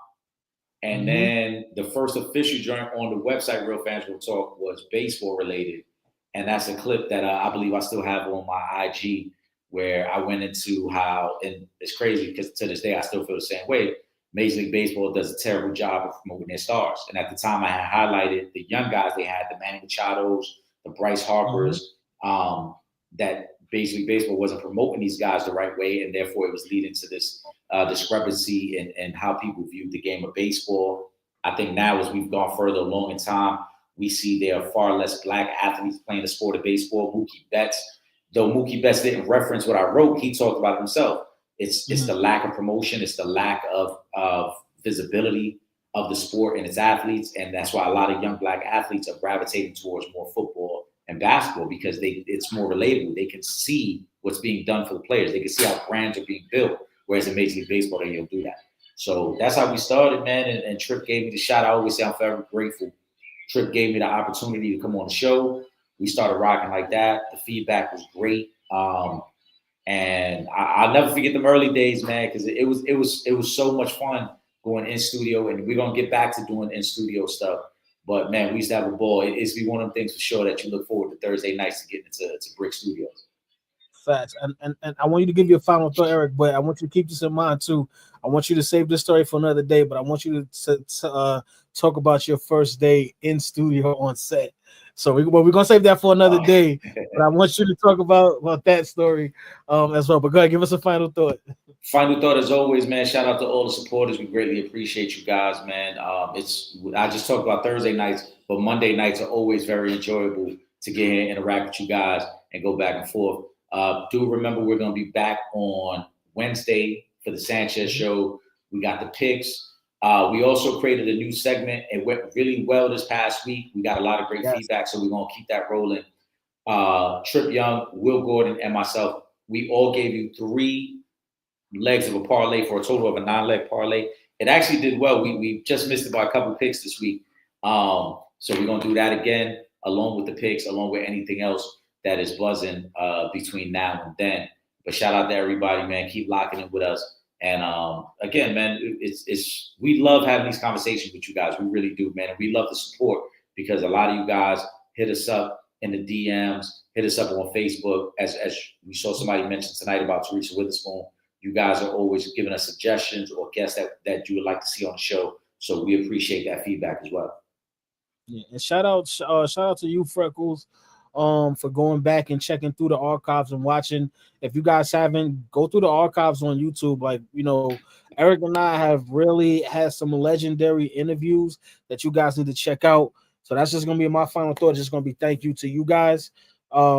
And then the first official joint on the website, Real Fans Real Talk, was baseball related. And that's a clip that I believe I still have on my IG, where I went into how, and it's crazy because to this day, I still feel the same way. Major League Baseball does a terrible job of promoting their stars. And at the time, I had highlighted the young guys they had, the Manny Machados, the Bryce Harpers, that Major League Baseball wasn't promoting these guys the right way, and therefore it was leading to this discrepancy in how people viewed the game of baseball. I think now, as we've gone further along in time, we see there are far less Black athletes playing the sport of baseball. Mookie Betts, though Mookie Betts didn't reference what I wrote, he talked about it himself. It's the lack of promotion. It's the lack of visibility of the sport and its athletes. And that's why a lot of young Black athletes are gravitating towards more football and basketball, because it's more relatable. They can see what's being done for the players. They can see how brands are being built. Whereas in Major League Baseball, they don't do that. So that's how we started, man. And Trip gave me the shot. I always say I'm forever grateful. Trip gave me the opportunity to come on the show. We started rocking like that. The feedback was great. And I'll never forget them early days, man, because it was so much fun going in studio, and we're gonna get back to doing in studio stuff. But man, we used to have a ball. It's be one of them things for sure that you look forward to Thursday nights to get into Brick Studios. Facts. And I want you to give your final thought, Eric, but I want you to keep this in mind too. I want you to save this story for another day, but I want you to talk about your first day in studio on set. So we're gonna save that for another day. But I want you to talk about that story as well. But go ahead, give us a final thought. Final thought, as always, man. Shout out to all the supporters. We greatly appreciate you guys, man. I just talked about Thursday nights, but Monday nights are always very enjoyable to get here and interact with you guys and go back and forth. Do remember we're gonna be back on Wednesday for the Sanchez show. We got the picks. We also created a new segment. It went really well this past week. We got a lot of great feedback, so we're going to keep that rolling. Trip Young, Will Gordon, and myself, we all gave you 3 legs of a parlay for a total of a 9-leg parlay. It actually did well. We just missed it by a couple picks this week. So we're going to do that again, along with the picks, along with anything else that is buzzing between now and then. But shout out to everybody, man. Keep locking in with us. And again, man, we love having these conversations with you guys. We really do, man. And we love the support, because a lot of you guys hit us up in the DMs, hit us up on Facebook. As we saw somebody mention tonight about Teresa Witherspoon, you guys are always giving us suggestions or guests that you would like to see on the show. So we appreciate that feedback as well. Yeah, and shout out to you, Freckles, for going back and checking through the archives and watching. If you guys haven't, go through the archives on YouTube. Like, Eric and I have really had some legendary interviews that you guys need to check out. So that's just gonna be my final thought. Just gonna be thank you to you guys.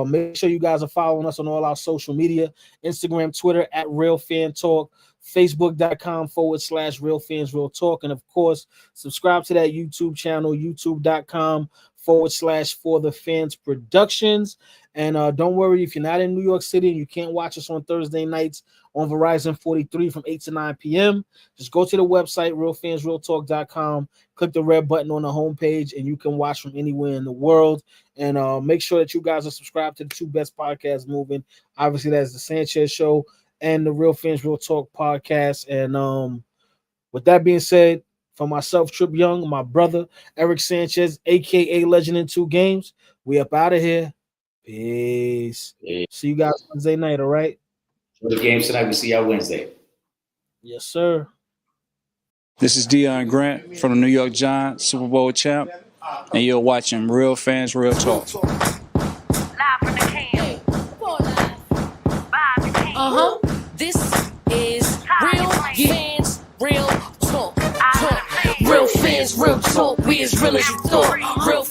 Make sure you guys are following us on all our social media: Instagram, Twitter at Real Fan Talk, Facebook.com/Real Fans Real Talk, and of course, subscribe to that YouTube channel, YouTube.com/For the Fans Productions. And don't worry, if you're not in New York City and you can't watch us on Thursday nights on Verizon 43 from 8 to 9 p.m., just go to the website, realfansrealtalk.com, click the red button on the homepage, and you can watch from anywhere in the world. And make sure that you guys are subscribed to the 2 best podcasts moving. Obviously, that's the Sanchez Show and the Real Fans Real Talk podcast. And with that being said, for myself, Trip Young, my brother, Eic Sanchez, a.k.a. Legend in 2 Games, we up out of here. Peace. See you guys Wednesday night, all right? For the games tonight, we see y'all Wednesday. Yes, sir. This is Deion Grant from the New York Giants, Super Bowl champ, and you're watching Real Fans Real Talk. Live from the can. Vibe the can. This is Real Fans Real Talk. Real Fans Real Talk. We as real as you thought. Real